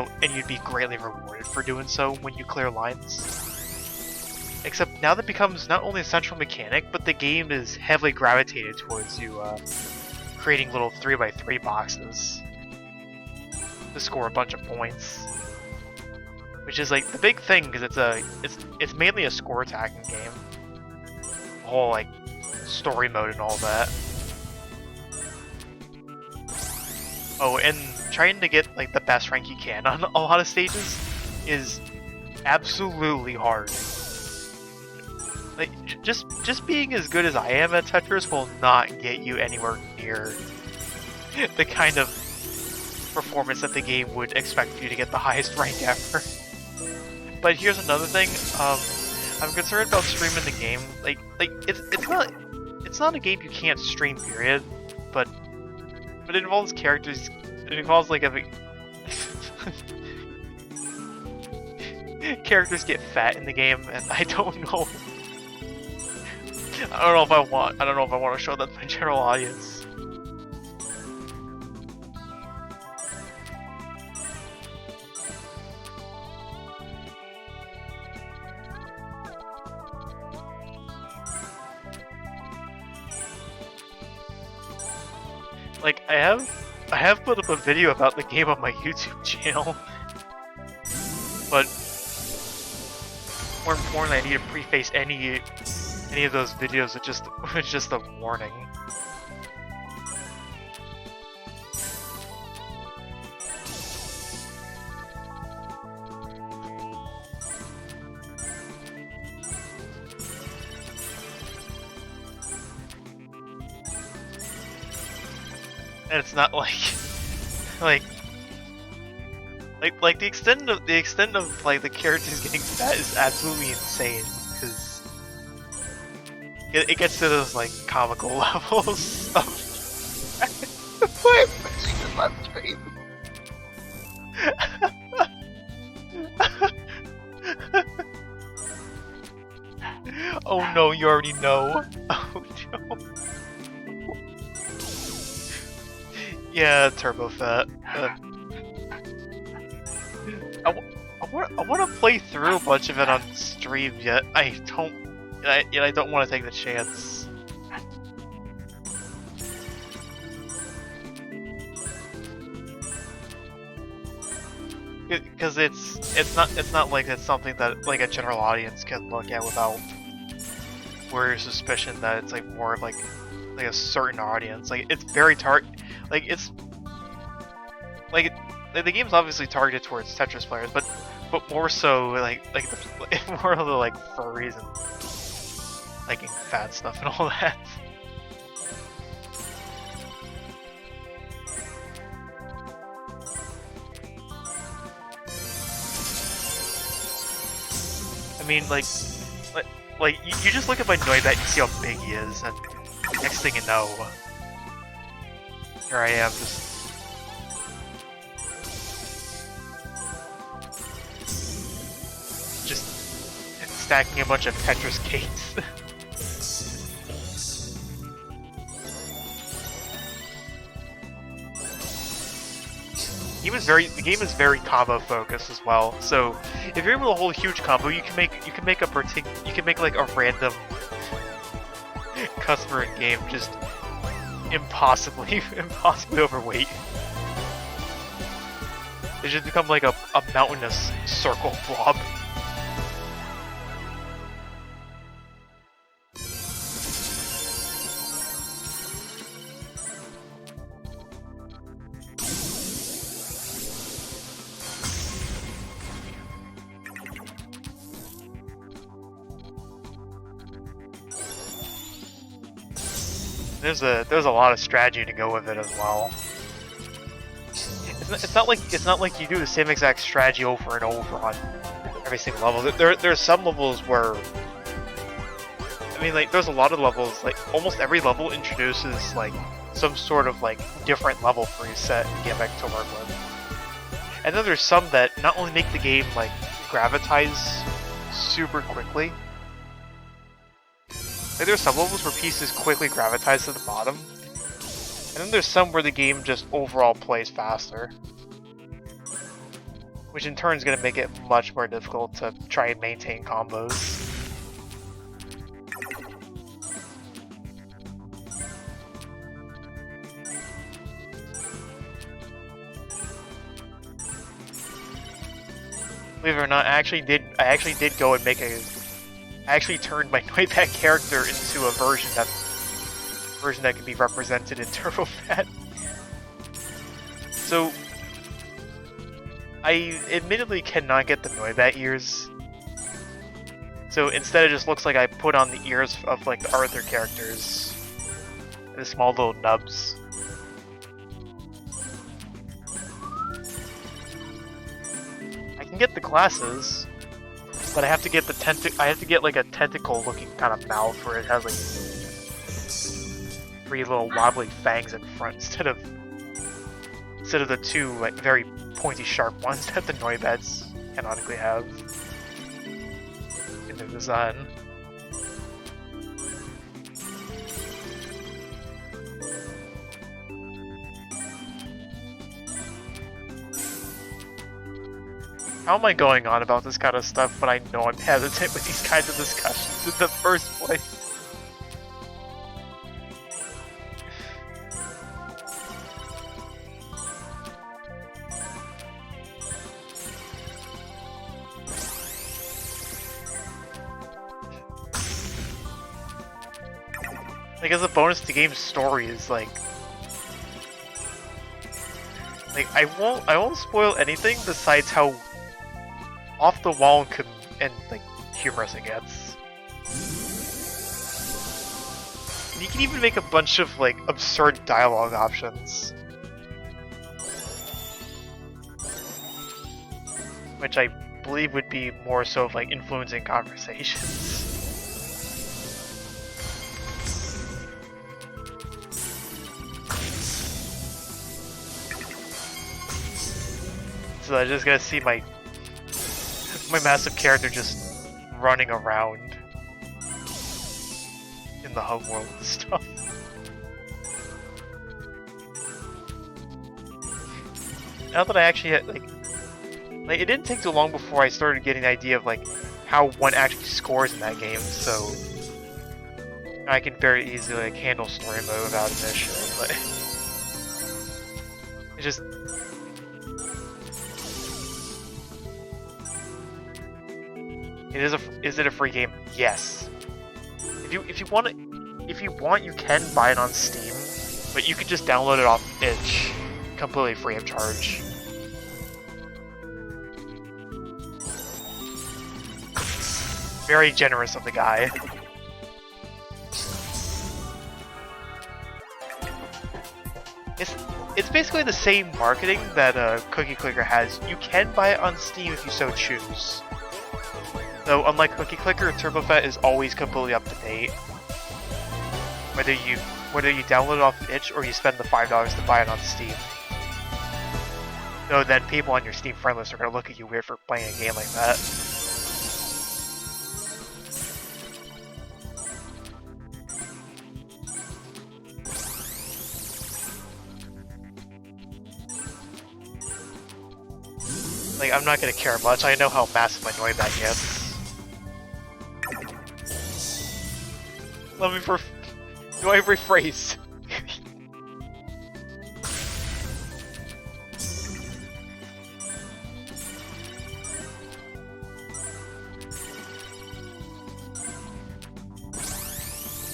greatly rewarded for doing so when you clear lines. Except now that becomes not only a central mechanic, but the game is heavily gravitated towards you creating little 3x3 boxes to score a bunch of points. Which is like the big thing, because it's mainly a score attacking game. The whole like story mode and all that. Oh, and trying to get like the best rank you can on a lot of stages is absolutely hard. Like just being as good as I am at Tetris will not get you anywhere near the kind of performance that the game would expect you to get the highest rank ever. But here's another thing. I'm concerned about streaming the game. Like it's not a game you can't stream, period. But it involves characters. It involves like characters get fat in the game, and I don't know. I don't know if I want. I don't know if I want to show that to my general audience. Like I have put up a video about the game on my YouTube channel, but more importantly, I need to preface any of those videos with just a warning. And it's not like the extent of like the characters getting fat is absolutely insane, because it gets to those like comical levels of why am I pushing this on stream? Oh no, you already know. Oh no. Yeah, turbo fat. I want to play through a bunch of it on stream, yet I don't want to take the chance. Because it's not like it's something that like a general audience can look at without worry or suspicion that it's like more of like a certain audience. Like it's very like it's like the game's obviously targeted towards Tetris players, but more so like more of the like furries and liking fat stuff and all that. I mean, like you just look at my Noibat and see how big he is, and next thing you know, here I am just stacking a bunch of Tetris cakes. The game is very combo focused as well. So if you're able to hold a huge combo, you can make like a random customer in game just impossibly overweight. They just become like a mountainous circle blob. There's a lot of strategy to go with it as well. It's not like you do the same exact strategy over and over on every single level. There's some levels where, I mean, like there's a lot of levels, like almost every level introduces like some sort of like different level preset and gimmick to work with. And then there's some that not only make the game like gravitize super quickly. Like there's some levels where pieces quickly gravitize to the bottom, and then there's some where the game just overall plays faster, which in turn is going to make it much more difficult to try and maintain combos. Believe it or not, I actually did go and make I actually turned my Noibat character into a version that can be represented in Turbo Fat. So I admittedly cannot get the Noibat ears. So instead it just looks like I put on the ears of like the Arthur characters. The small little nubs. I can get the glasses. But I have to get like a tentacle-looking kind of mouth where it has like 3 little wobbly fangs in front instead of the 2 like very pointy, sharp ones that the Noibats canonically have in their design. How am I going on about this kind of stuff when I know I'm hesitant with these kinds of discussions in the first place? Like, as a bonus, the game's story is like I won't spoil anything besides how off the wall and like humorous it gets. And you can even make a bunch of like absurd dialogue options, which I believe would be more so of like influencing conversations. So I just gotta see my massive character just running around in the hub world and stuff. Now that I actually had, like it didn't take too long before I started getting the idea of like how one actually scores in that game, so I can very easily like handle story mode without an issue, but it just Is it a free game? Yes. If you want you can buy it on Steam, but you can just download it off itch, completely free of charge. Very generous of the guy. It's basically the same marketing that Cookie Clicker has. You can buy it on Steam if you so choose. Though, unlike Cookie Clicker, TurboFet is always completely up to date. Whether you download it off itch or you spend the $5 to buy it on Steam. Though then people on your Steam friend list are gonna look at you weird for playing a game like that. Like, I'm not gonna care much. I know how massive annoying that gets. Let me do I rephrase?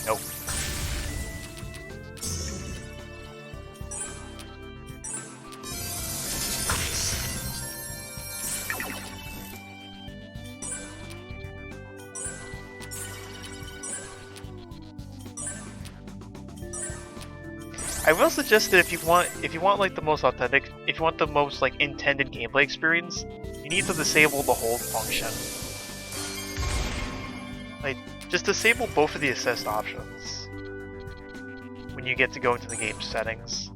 Nope. I will suggest that if you want like the most authentic, if you want the most like intended gameplay experience, you need to disable the hold function. Like, just disable both of the assist options when you get to go into the game settings.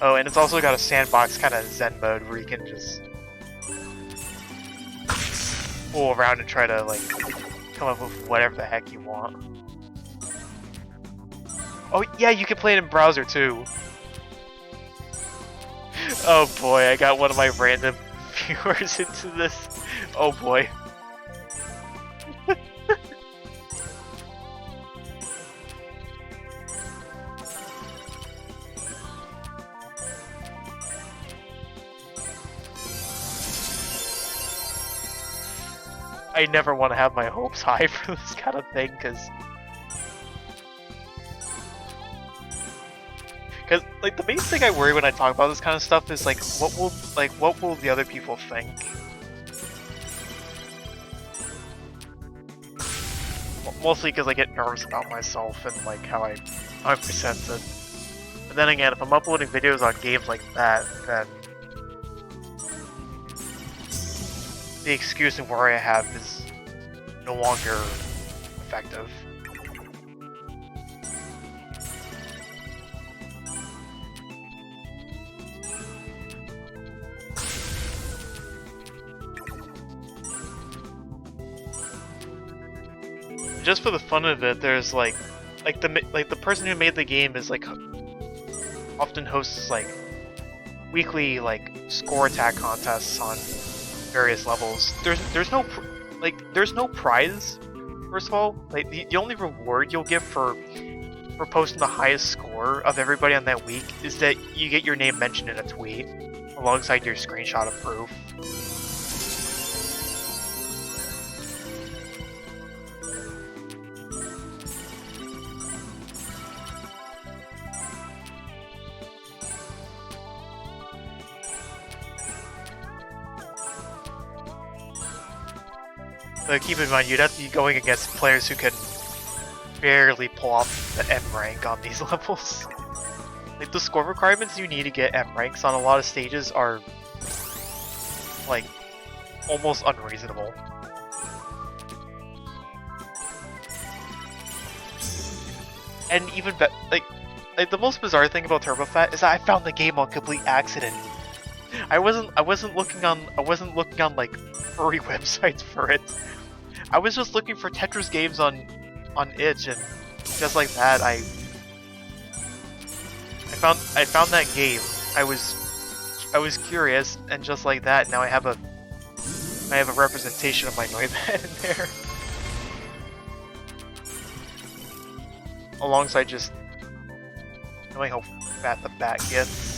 Oh, and it's also got a sandbox kind of Zen mode where you can just fool around and try to like come up with whatever the heck you want. Oh yeah, you can play it in browser too. Oh boy, I got one of my random viewers into this. Oh boy. I never want to have my hopes high for this kind of thing, because like the main thing I worry when I talk about this kind of stuff is like what will the other people think? Mostly because I get nervous about myself and like how I present it. But then again, if I'm uploading videos on games like that, then the excuse and worry I have is no longer effective. Just for the fun of it, there's like the person who made the game is like often hosts like weekly like score attack contests on various levels. There's no there's no prize. First of all, like the only reward you'll get for posting the highest score of everybody on that week is that you get your name mentioned in a tweet alongside your screenshot of proof. But keep in mind, you'd have to be going against players who can barely pull off the M rank on these levels. Like, the score requirements you need to get M ranks on a lot of stages are, like, almost unreasonable. And even like the most bizarre thing about TurboFat is that I found the game on complete accident. I wasn't looking on like furry websites for it. I was just looking for Tetris games on itch, and just like that I found that game. I was curious, and just like that now I have a representation of my Noibat in there. Alongside just knowing how fat the bat gets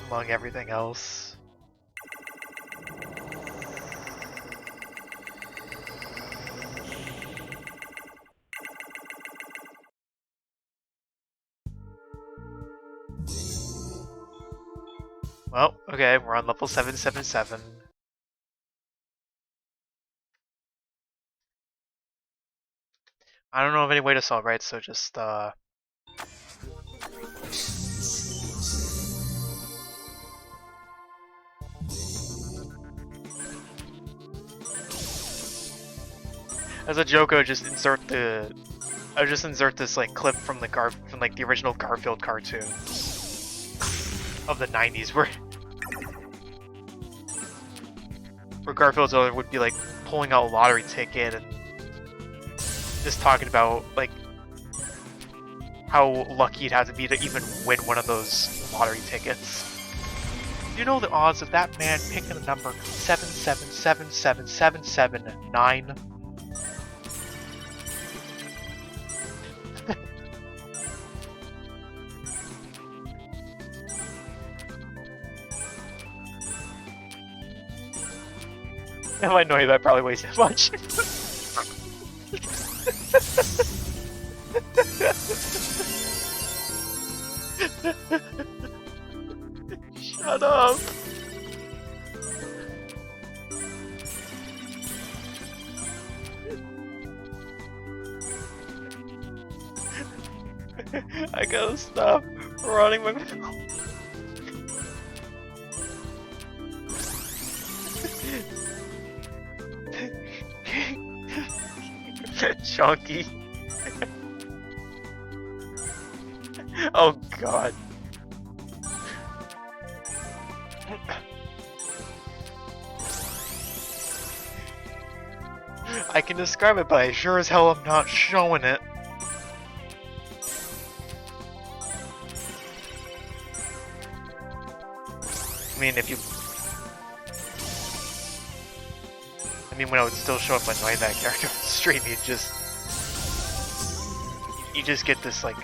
among everything else. Well, okay, we're on level 777. I don't know of any way to celebrate, so just as a joke, I would just insert this like clip from the original Garfield cartoon of the 90s where Garfield's owner would be like pulling out a lottery ticket and just talking about like how lucky you'd have to be to even win one of those lottery tickets. You know the odds of that man picking the number 7777779? If I know you, that probably weighs that much. Shut up. I gotta stop running my mouth. Chunky. Oh god. I can describe it, but I sure as hell am not showing it. I mean, when I would still show up my Noibat character on stream, you just get this like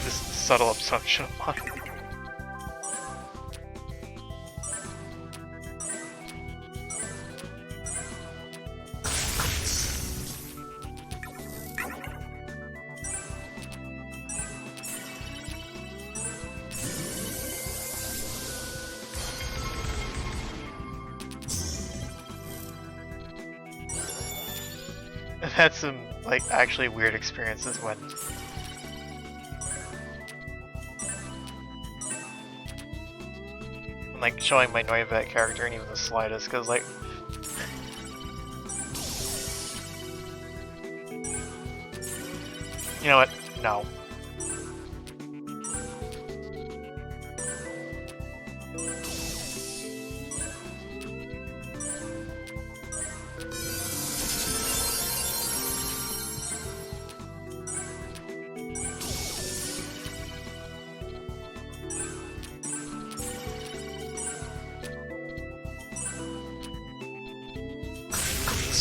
this subtle assumption of mine. I've had some like actually weird experiences when like showing my Noibat character and even the slightest, because like you know what? No.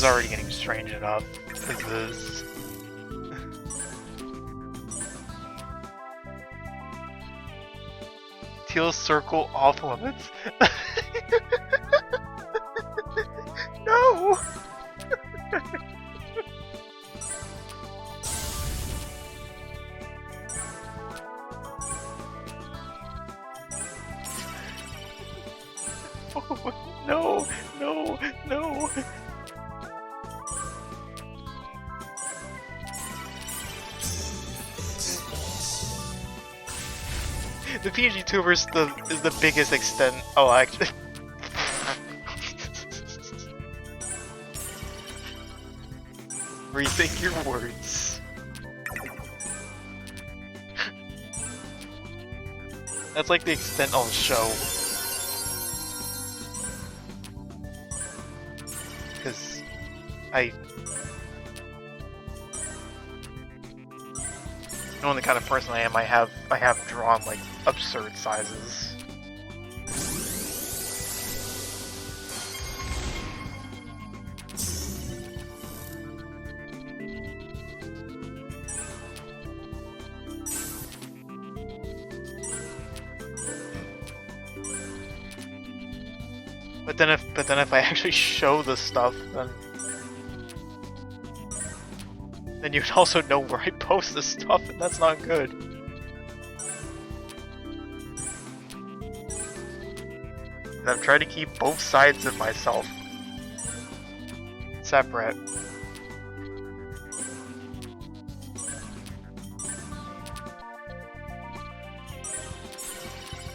is already getting strange enough as this. Teal circle off limits? No! Oh, no, no, no. The PG tuber is the biggest extent. Oh, actually. Rethink your words. That's like the extent I'll show. Because knowing the kind of person I am, I have drawn like absurd sizes. But then if I actually show the stuff, then you'd also know where I post this stuff, and that's not good. And I'm trying to keep both sides of myself separate.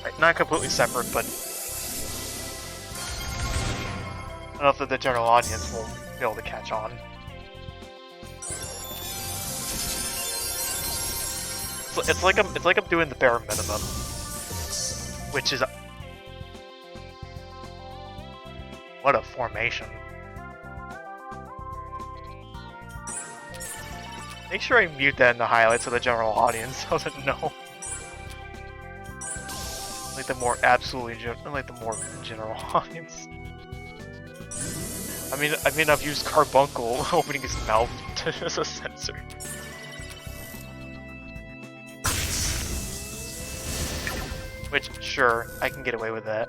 Right, not completely separate, but enough that the general audience will be able to catch on. It's like I'm doing the bare minimum, which is what a formation. Make sure I mute that in the highlights so the general audience doesn't know. Like the more general audience. I mean, I've used Carbuncle opening his mouth as a sensor. Which, sure, I can get away with that.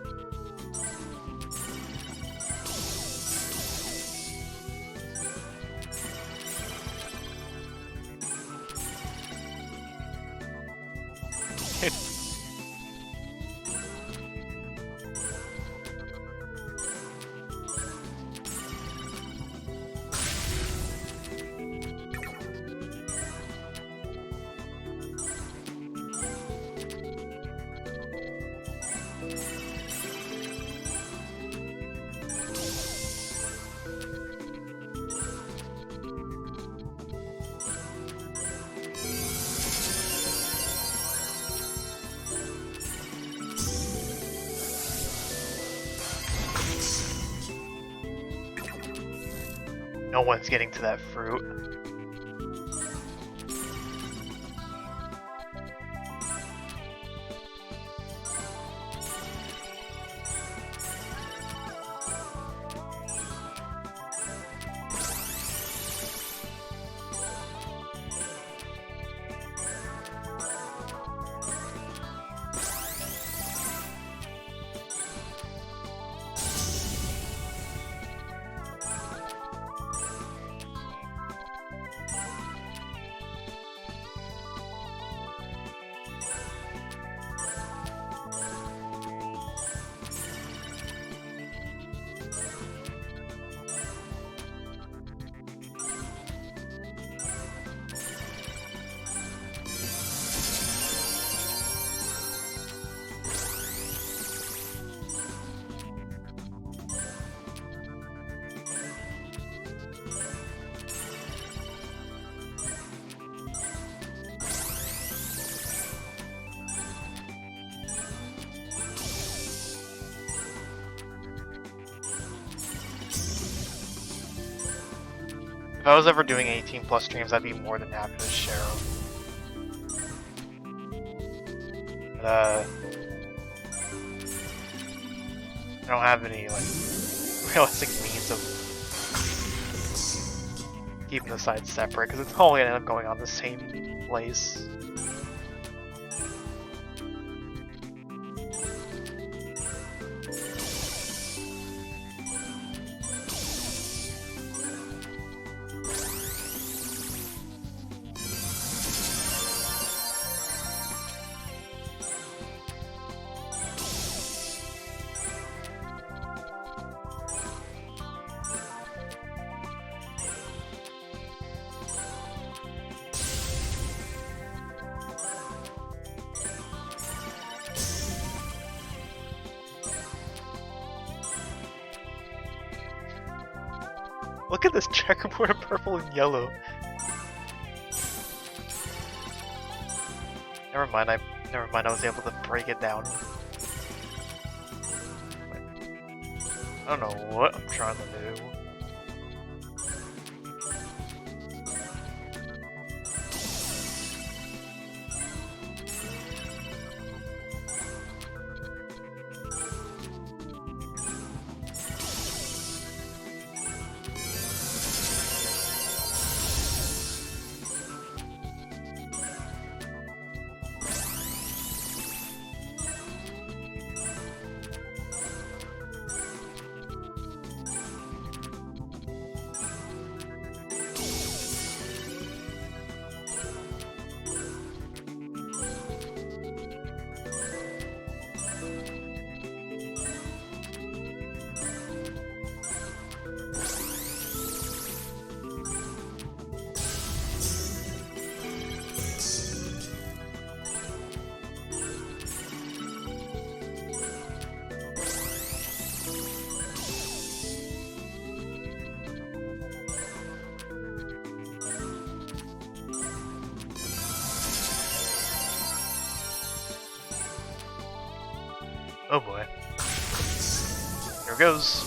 No one's getting to that fruit. If I was ever doing 18 plus streams, I'd be more than happy to share them. But, I don't have any, like, realistic means of keeping the sides separate, because it's all gonna end up going on the same place. Look at this checkerboard of purple and yellow. Never mind, I was able to break it down. I don't know what I'm trying to do. Oh boy. Here it goes.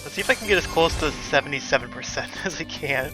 Let's see if I can get as close to 77% as I can.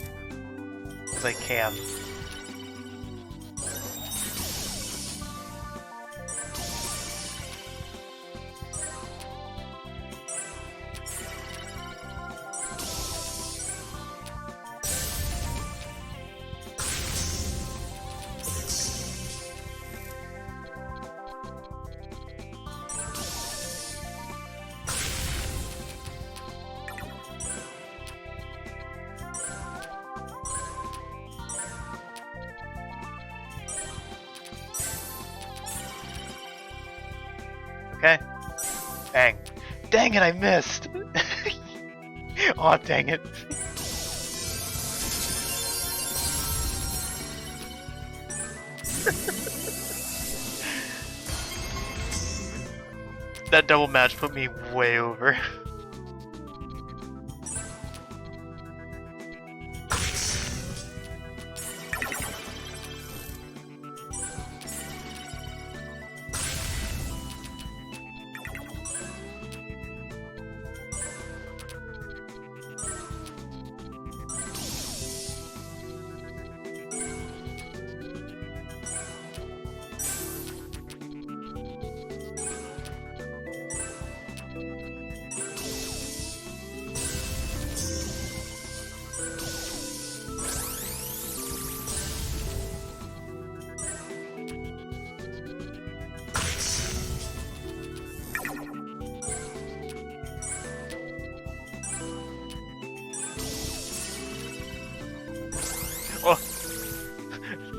Okay. Bang. Dang it, I missed! Aw, dang it. That double match put me way over.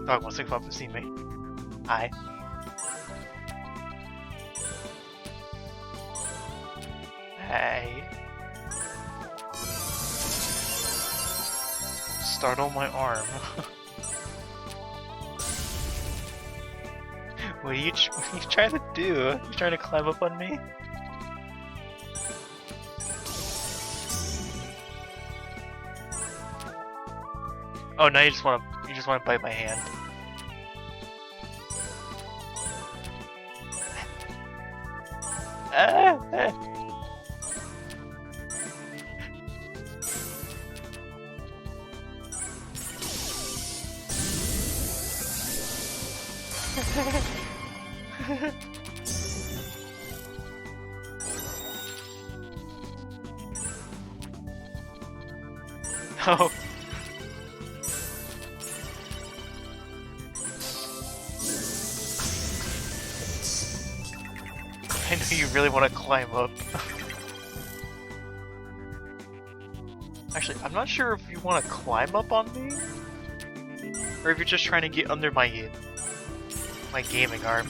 Dog wants to come up and see me. Hi. Hey. Startle my arm. What are you trying to do? You trying to climb up on me? Oh, now you just want to bite my hand. No. I know you really want to climb up. Actually, I'm not sure if you want to climb up on me, or if you're just trying to get under my gaming arm.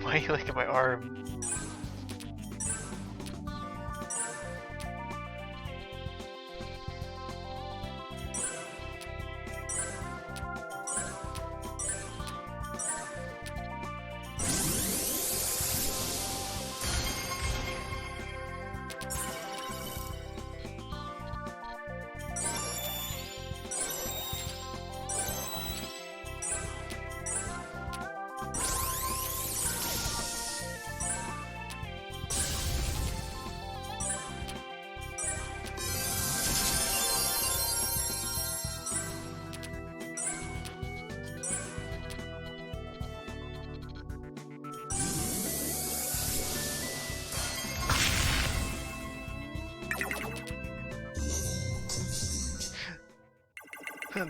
Why are you licking my arm?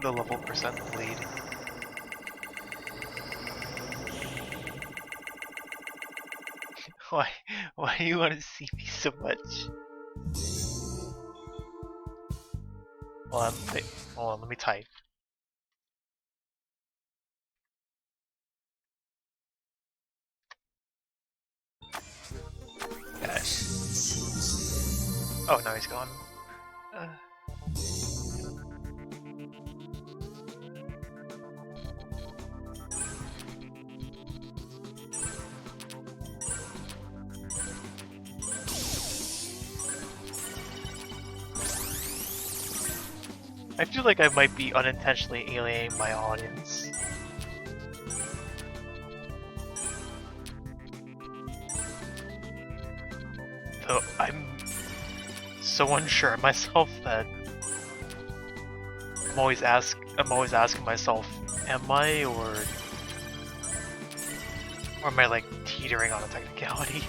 The level percent bleed. Why do you want to see me so much? Hold on, let me type. Gosh. Oh, now he's gone. I feel like I might be unintentionally alienating my audience. Though I'm so unsure of myself that I'm always asking myself, am I, or am I like teetering on a technicality?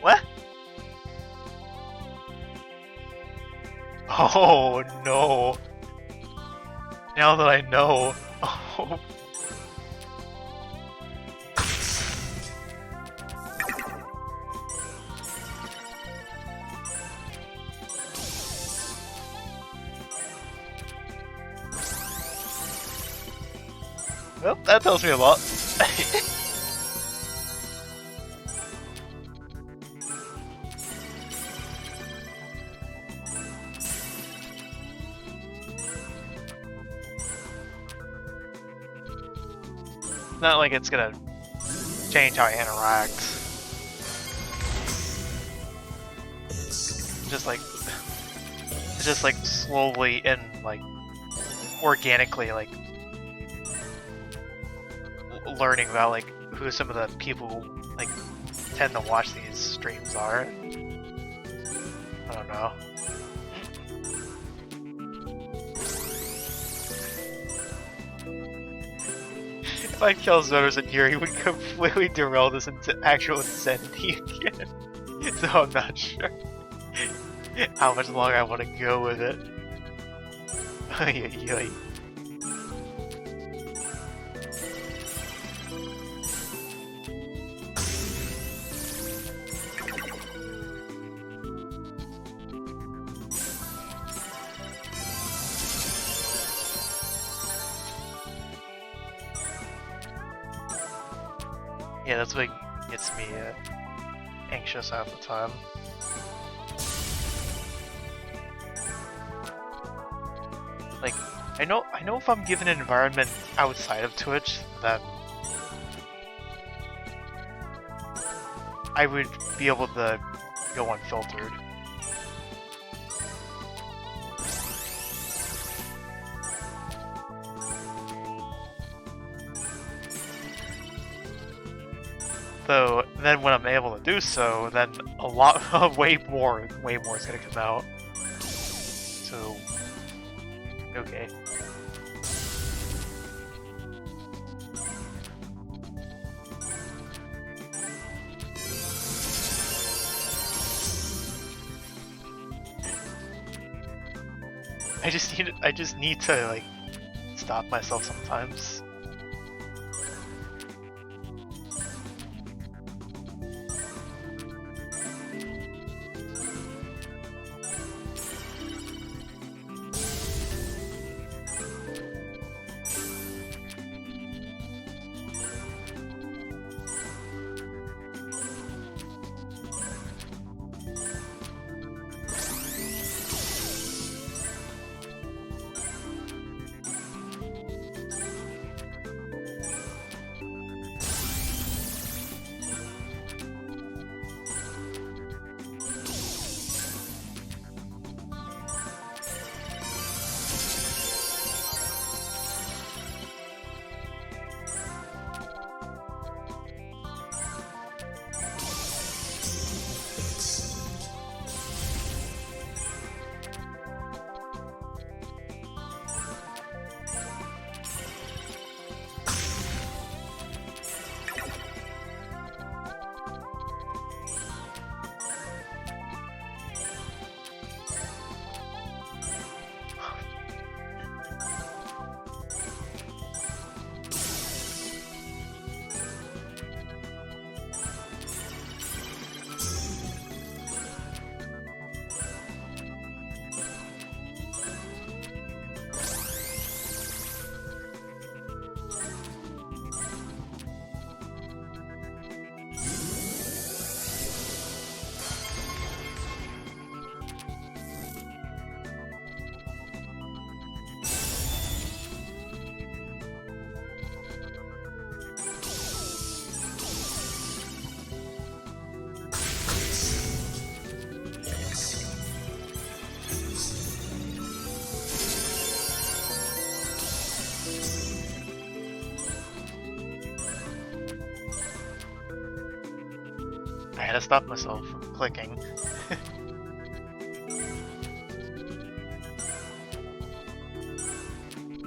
What? Oh no. Now that I know. Oh. Well, that tells me a lot. Not like it's gonna change how I interact. Just like slowly and like organically like learning about like who some of the people who like tend to watch these streams are. I don't know. If I kill Zonos in here, he would completely derail this into actual insanity again. So I'm not sure how much longer I want to go with it. Yeah, that's what gets me anxious half the time. Like, I know if I'm given an environment outside of Twitch, then I would be able to go unfiltered. So then when I'm able to do so, then a lot, way more is gonna come out. So, okay. I just need to like stop myself sometimes. I had to stop myself from clicking.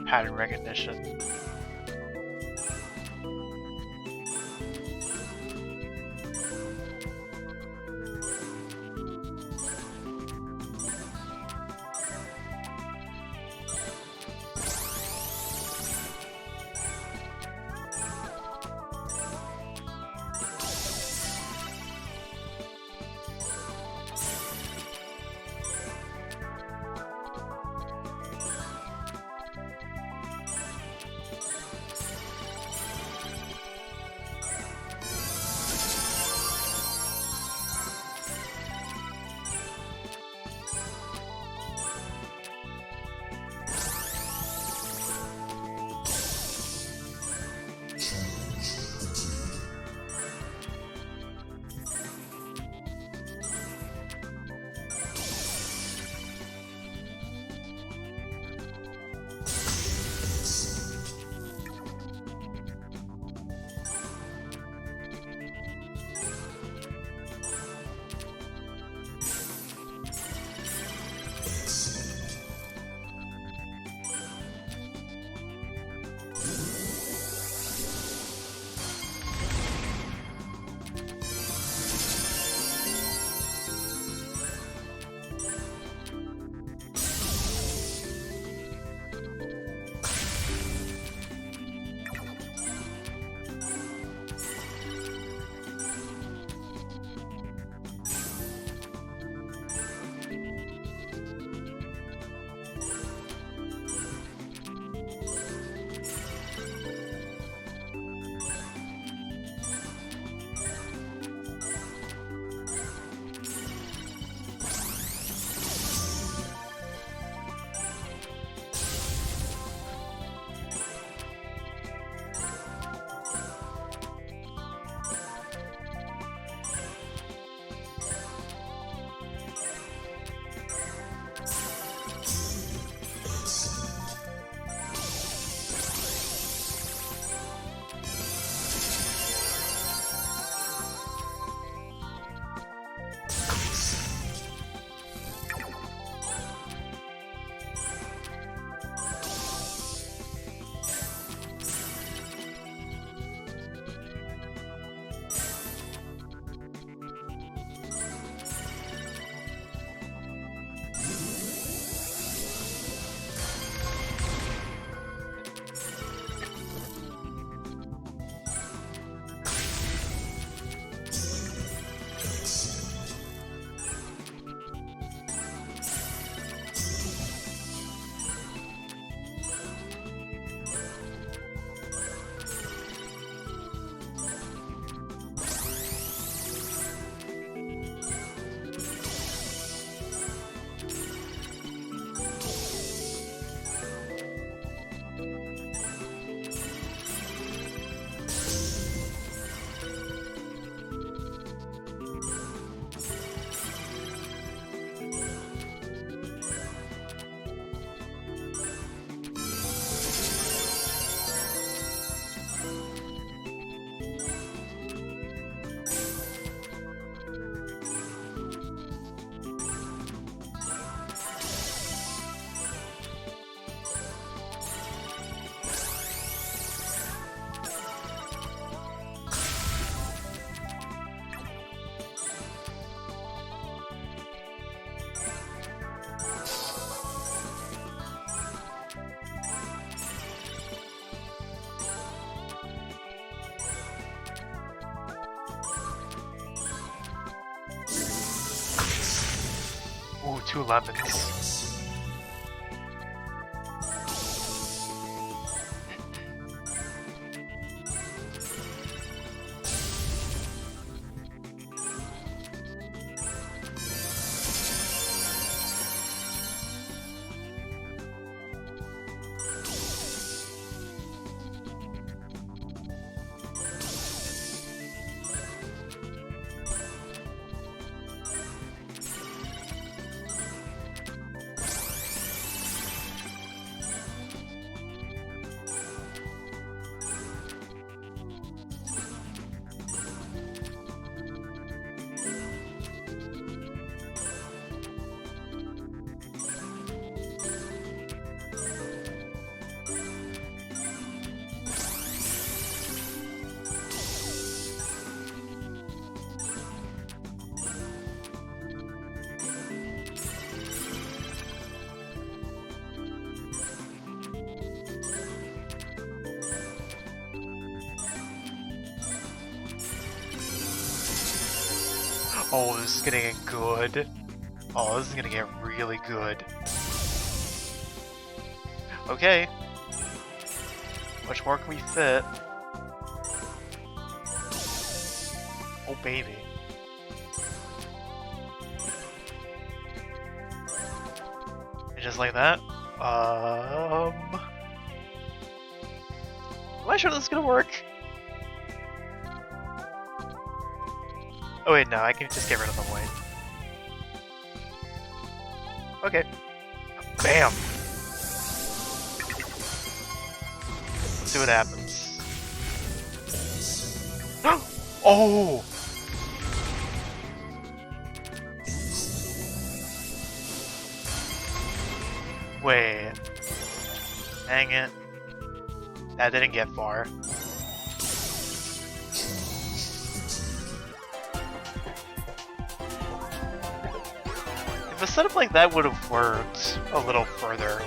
Pattern recognition. 2 lemons. Oh, this is gonna get good. Oh, this is gonna get really good. Okay. Much more can we fit? Oh, baby. And just like that. Am I sure this is gonna work? Oh wait, no, I can just get rid of the white. Okay. Bam! Let's see what happens. Oh! Wait. Dang it. That didn't get far. If a setup like that would have worked a little further.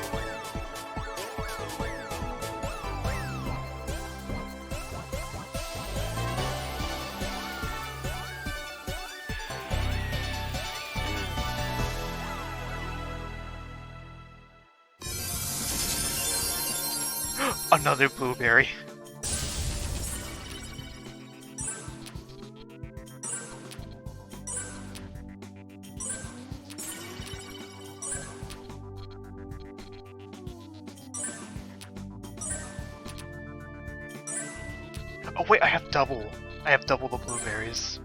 Another blueberry. Oh wait, I have double. I have double the blueberries.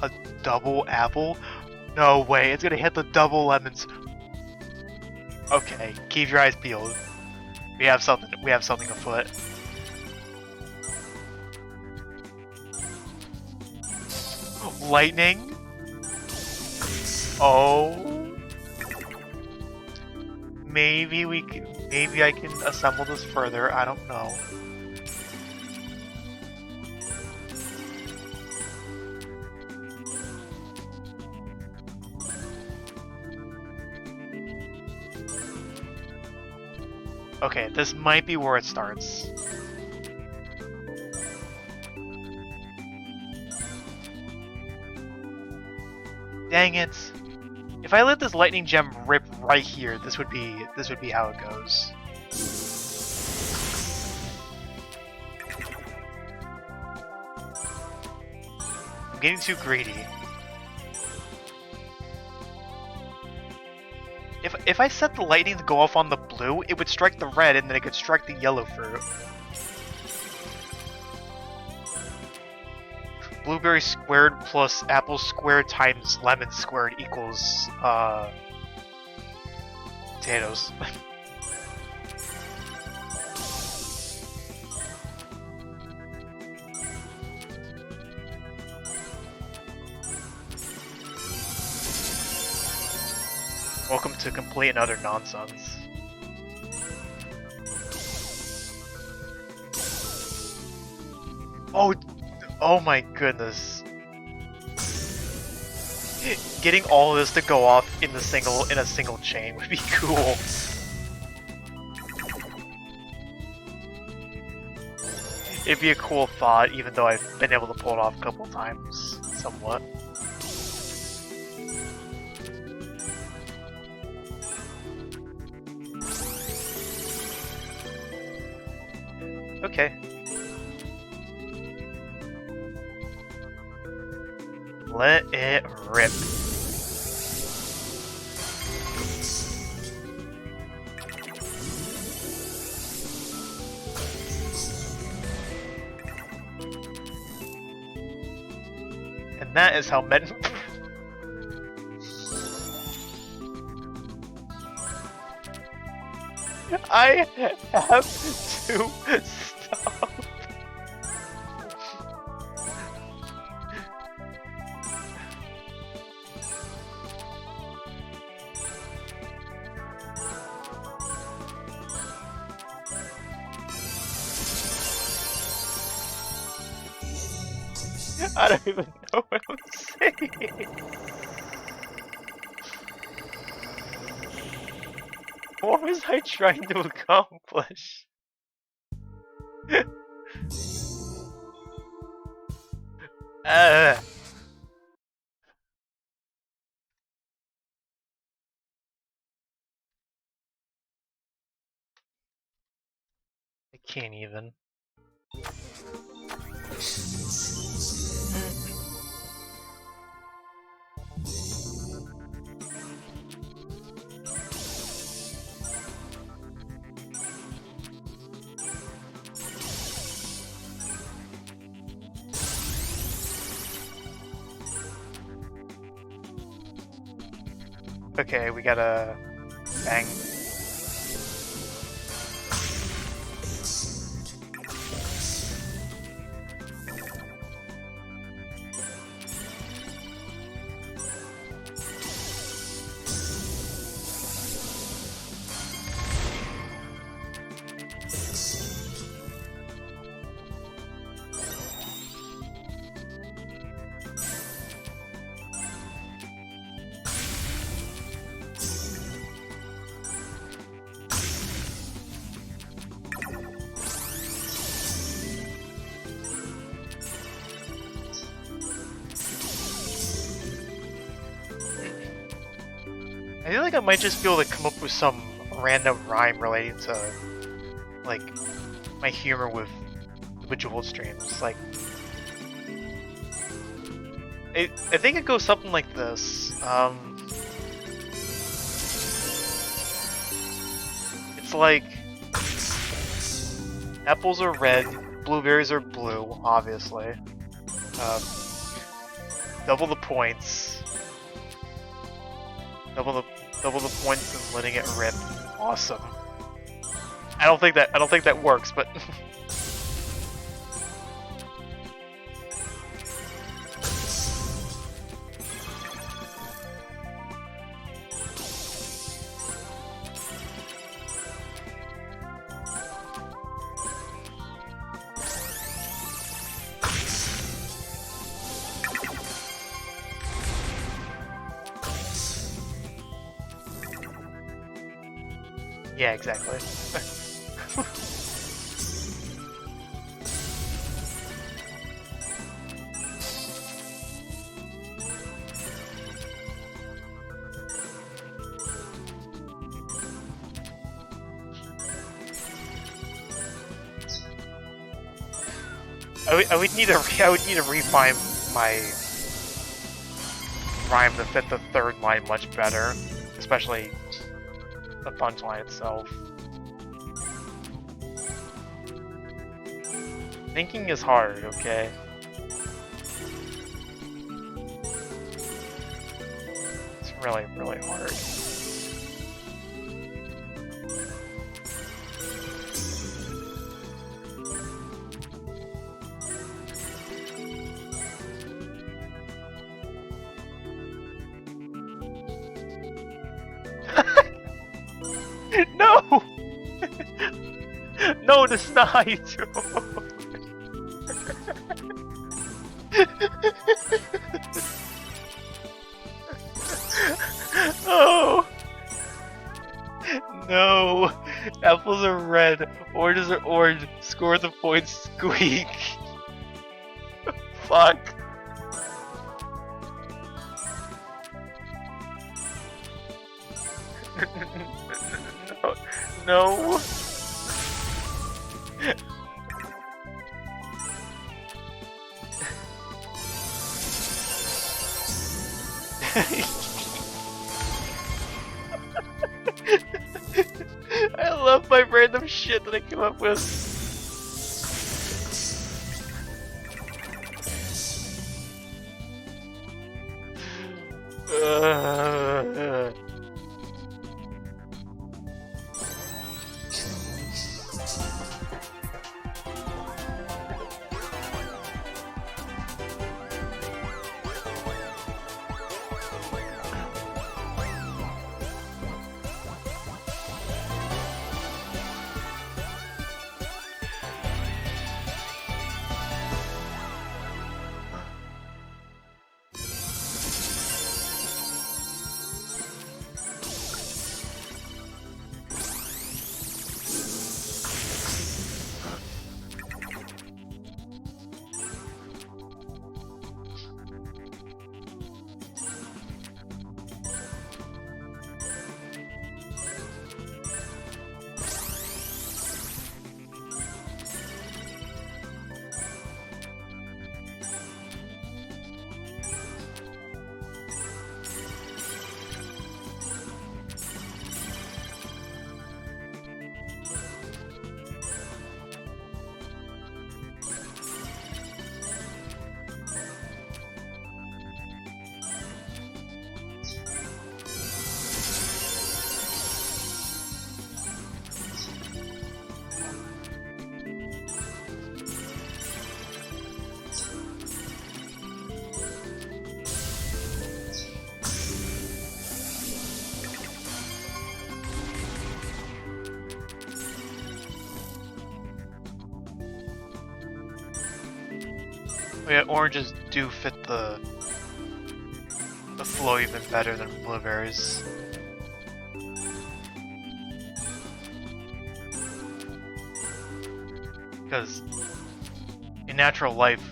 A double apple? No way, it's gonna hit the double lemons. Okay, keep your eyes peeled. We have something afoot. Lightning? Oh. Maybe I can assemble this further, I don't know. Okay, this might be where it starts. Dang it. If I let this lightning gem rip right here, this would be how it goes. I'm getting too greedy. If I set the lightning to go off on the blue, it would strike the red and then it could strike the yellow fruit. Blueberry squared plus apple squared times lemon squared equals potatoes. Welcome to complete and utter nonsense. Oh my goodness. Getting all of this to go off in a single chain would be cool. It'd be a cool thought, even though I've been able to pull it off a couple times, somewhat. Okay. Let it rip. And that is how men... I have to stop. I don't even know what I'm saying. What was I trying to accomplish? I can't even. Okay, we gotta bang. I feel like I might just be able to come up with some random rhyme related to, like, my humor with Bejeweled streams. Like, I think it goes something like this. It's like, apples are red, blueberries are blue, obviously. Double the points. Double the points and letting it rip. Awesome. I don't think that works, but yeah, exactly. I would need to refine my rhyme to fit the third line much better, especially the punchline itself. Thinking is hard, okay? It's really, really hard. No! No, this is not how you do it. Apples are red, oranges are orange. Score the points, squeak. Fuck. No. No. I love my random shit that I came up with. Yeah, oranges do fit the flow even better than blueberries. Because in natural life,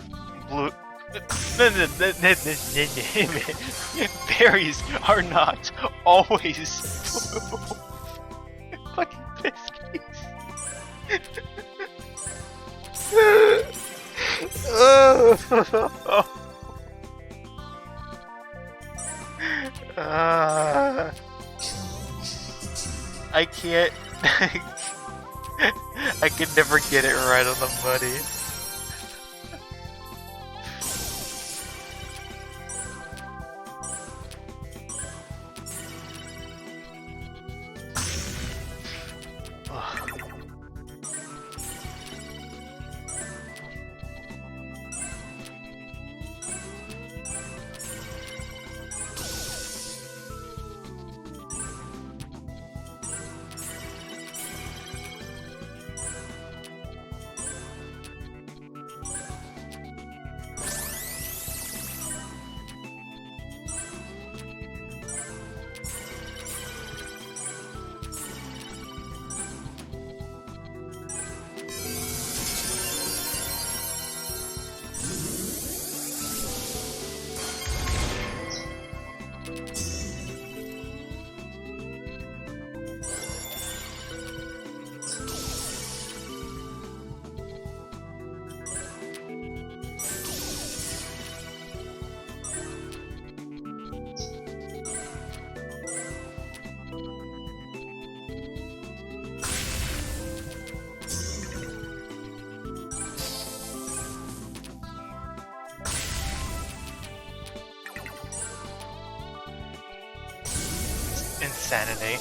berries are not always blue. Fucking biscuits. I can't. I can never get it right on the money. Insanity.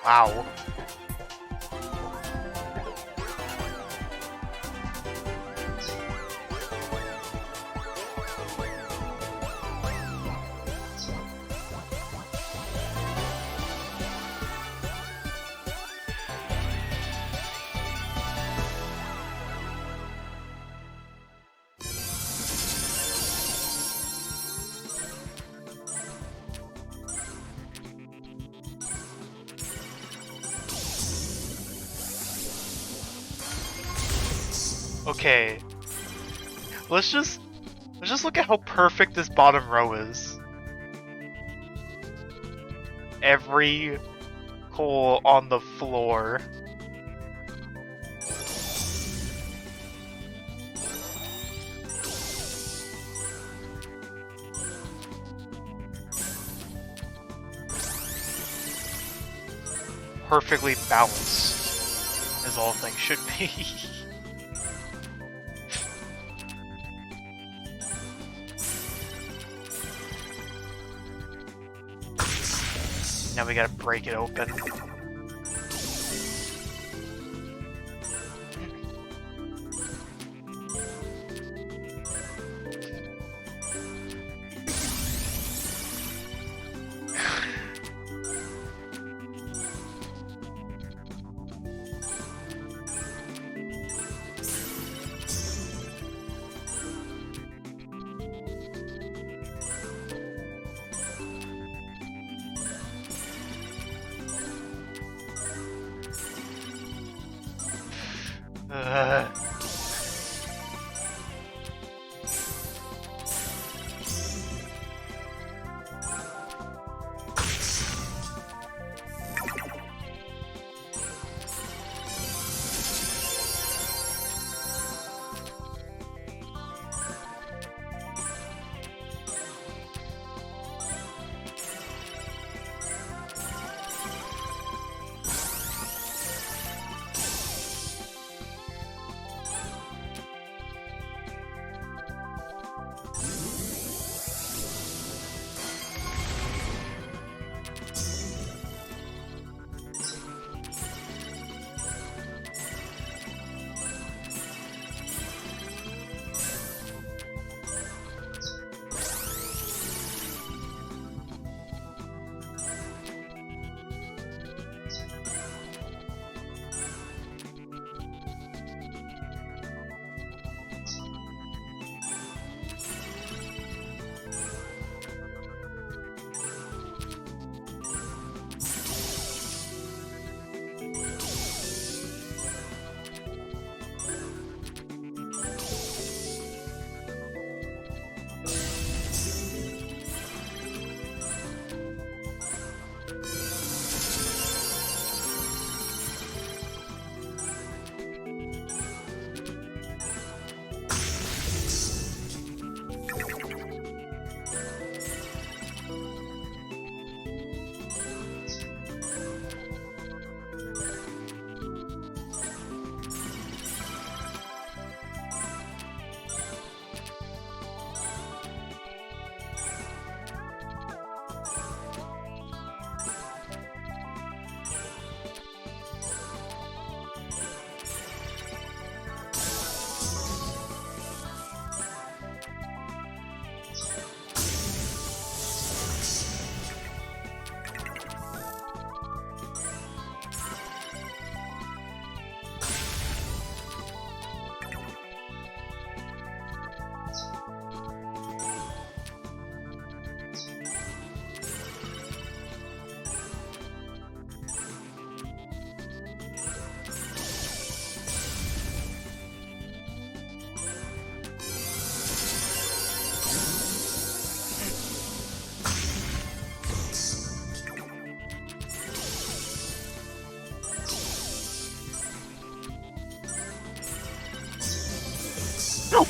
Wow. Okay. Let's just look at how perfect this bottom row is. Every coal on the floor. Perfectly balanced, as all things should be. Now we gotta break it open.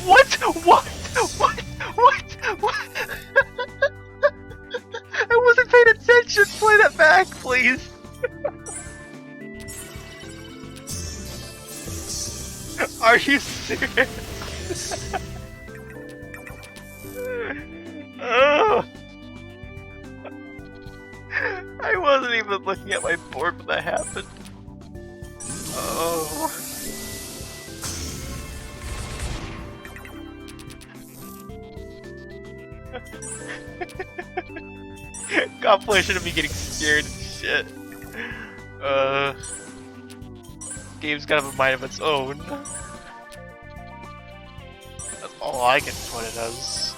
What? What? What? What? What? I wasn't paying attention. Play that back, please. Are you serious? Oh. I wasn't even looking at my board when that happened. Oh. Compilation of me getting scared and shit. Game's kind of a mind of its own. That's all I can put it as.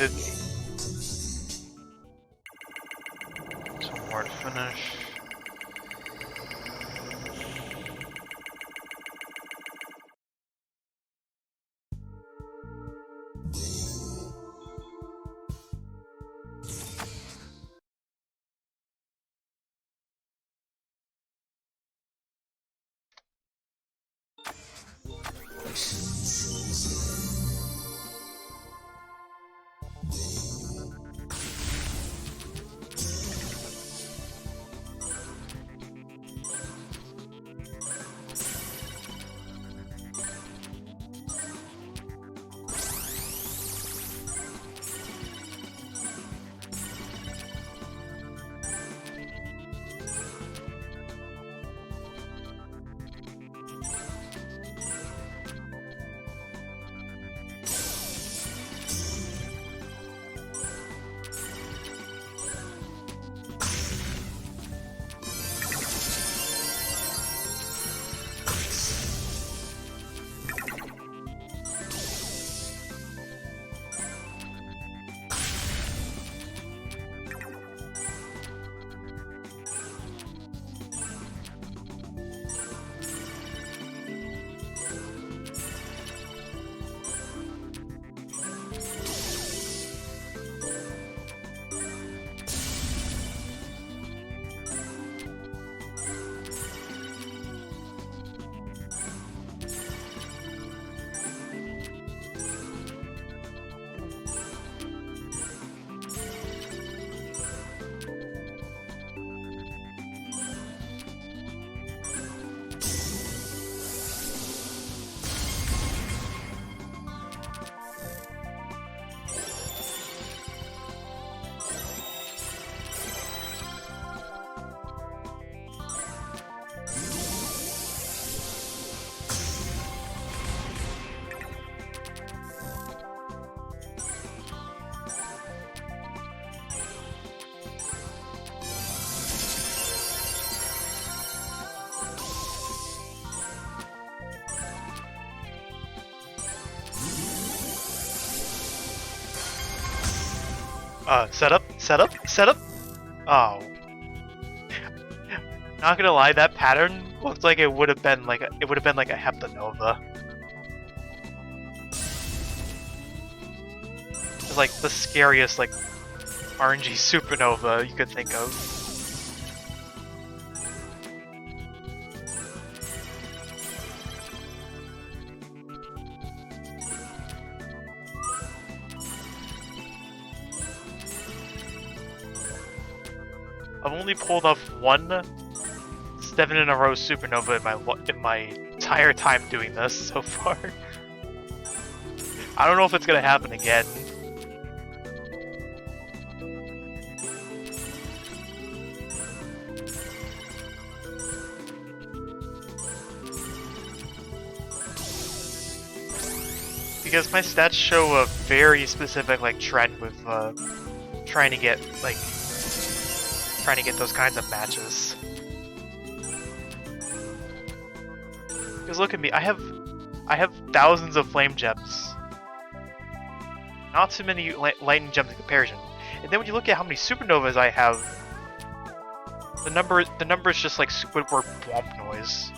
Two more to finish. Setup. Oh. Not gonna lie, that pattern looked like it would have been like a Heptanova. It's like the scariest like RNG supernova you could think of. I've only pulled off one 7 in a row supernova in my entire time doing this so far. I don't know if it's gonna happen again. Because my stats show a very specific like trend with trying to get those kinds of matches. Because look at me, I have thousands of flame gems. Not too many lightning gems in comparison. And then when you look at how many supernovas I have, the number is just like Squidward Womp noise.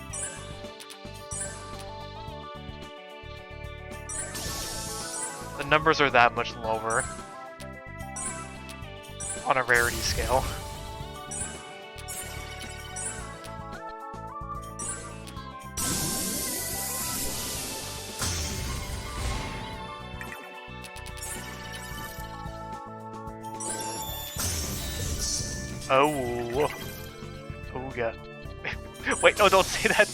The numbers are that much lower on a rarity scale. Oh, Ooga. Wait, no, don't say that.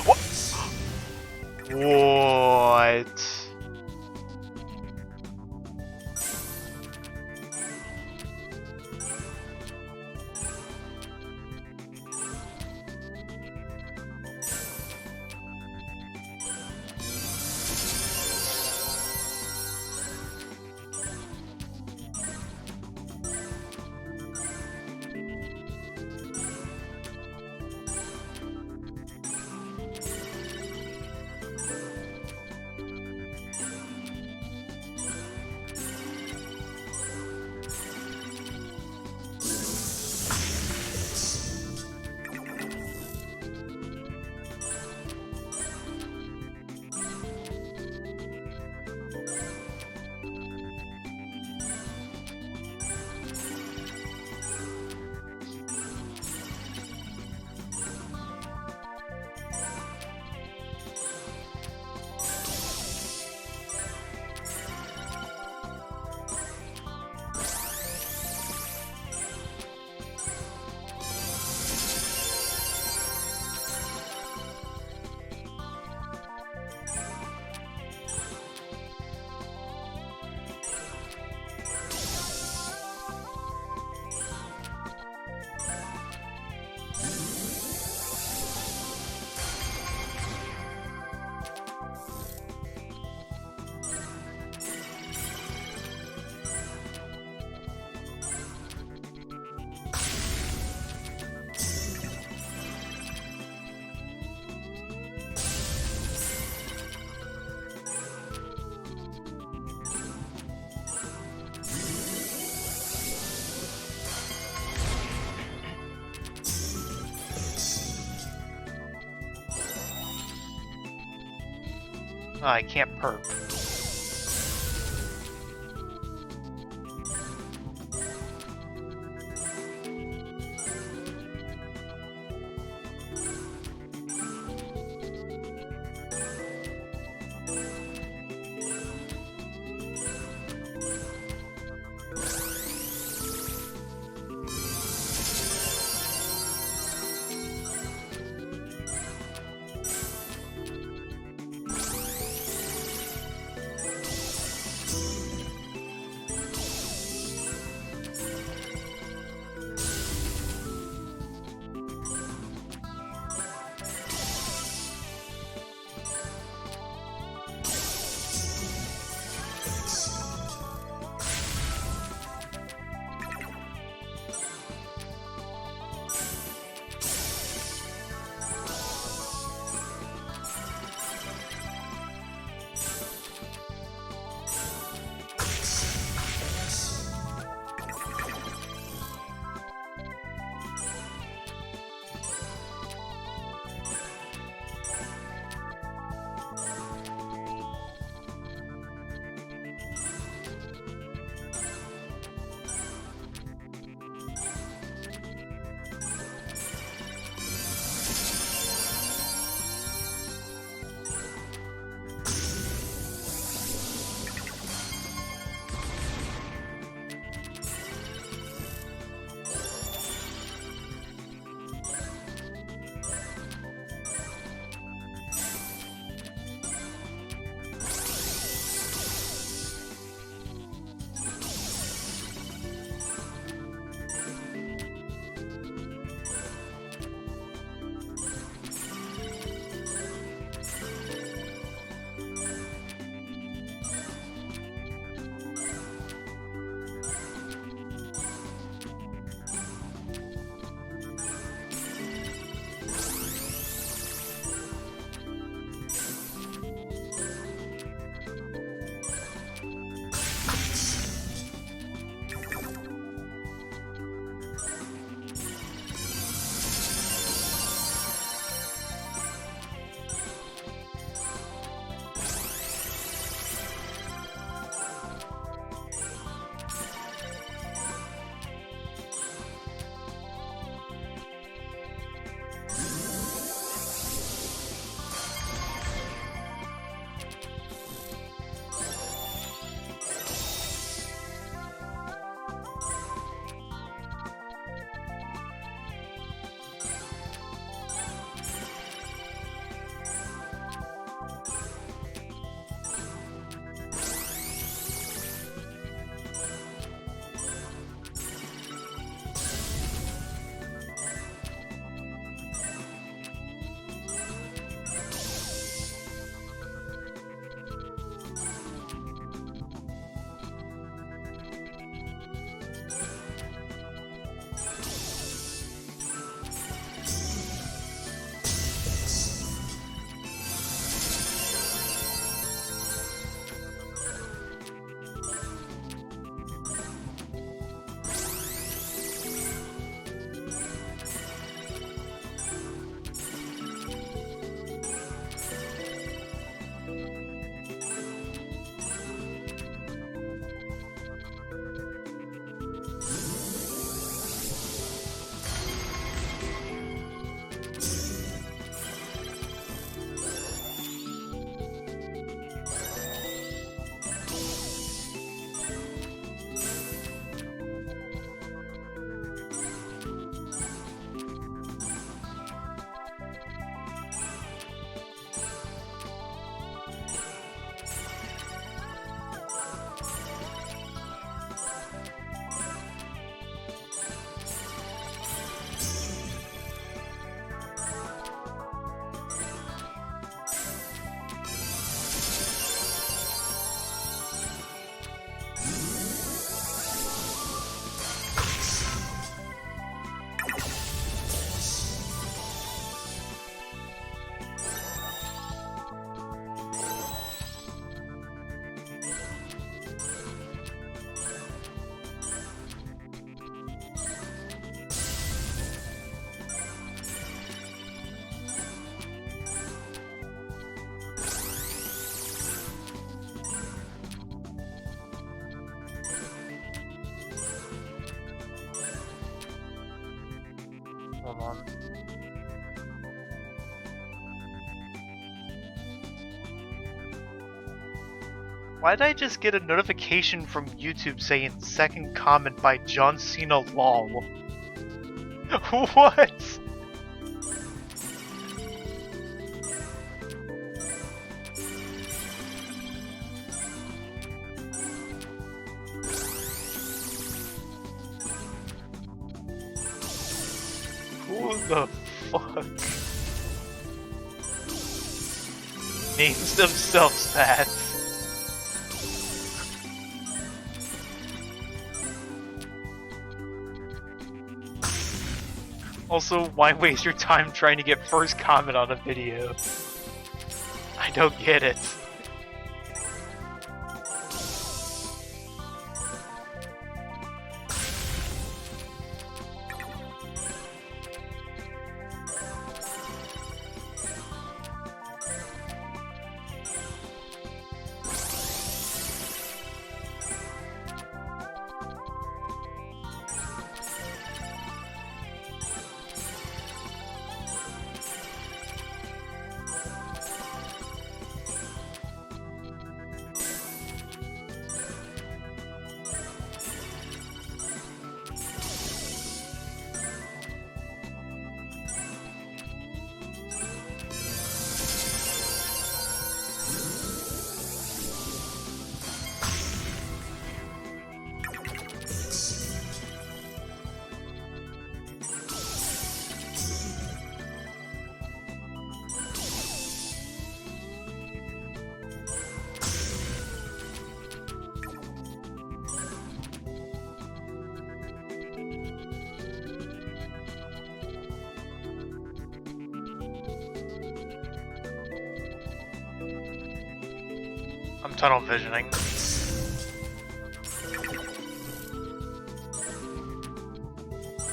What? What? I can't perp. Hold on. Why did I just get a notification from YouTube saying second comment by John Cena lol? What? Who the fuck names themselves that? Also, why waste your time trying to get first comment on a video? I don't get it. I'm tunnel visioning.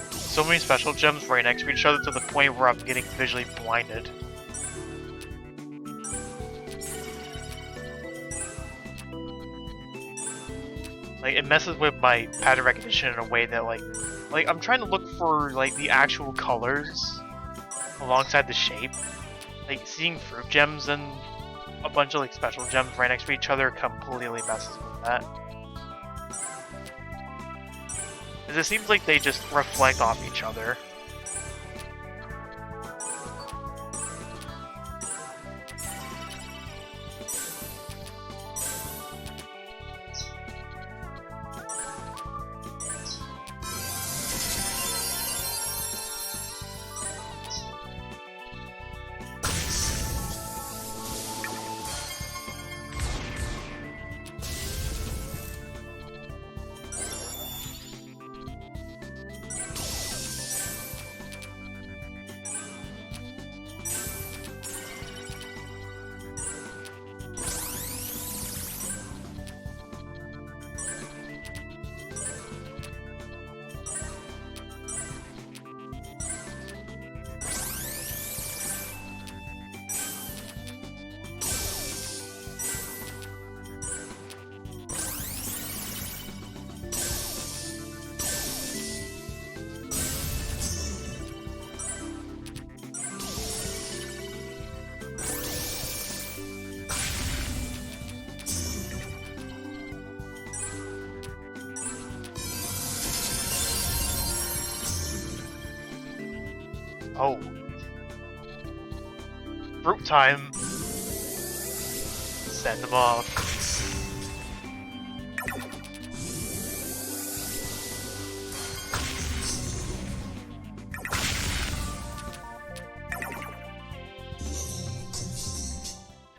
So many special gems right next to each other to the point where I'm getting visually blinded. Like, it messes with my pattern recognition in a way that, like I'm trying to look for, like, the actual colors alongside the shape. Like, seeing fruit gems and a bunch of, like, special gems right next to each other completely messes with that. Because it seems like they just reflect off each other. Oh. Fruit time. Send them off.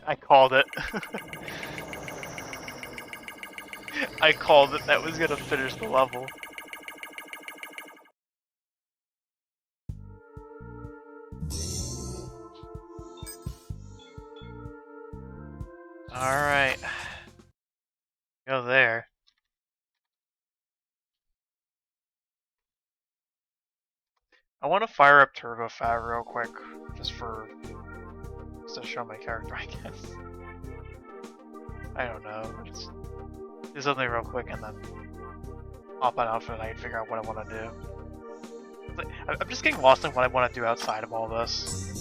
I called it. I called it. That was gonna finish the level. Alright. Go there. I want to fire up Turbo Fat real quick, just to show my character, I guess. I don't know. Just do something real quick and then hop on outfit and I can figure out what I want to do. I'm just getting lost in what I want to do outside of all this.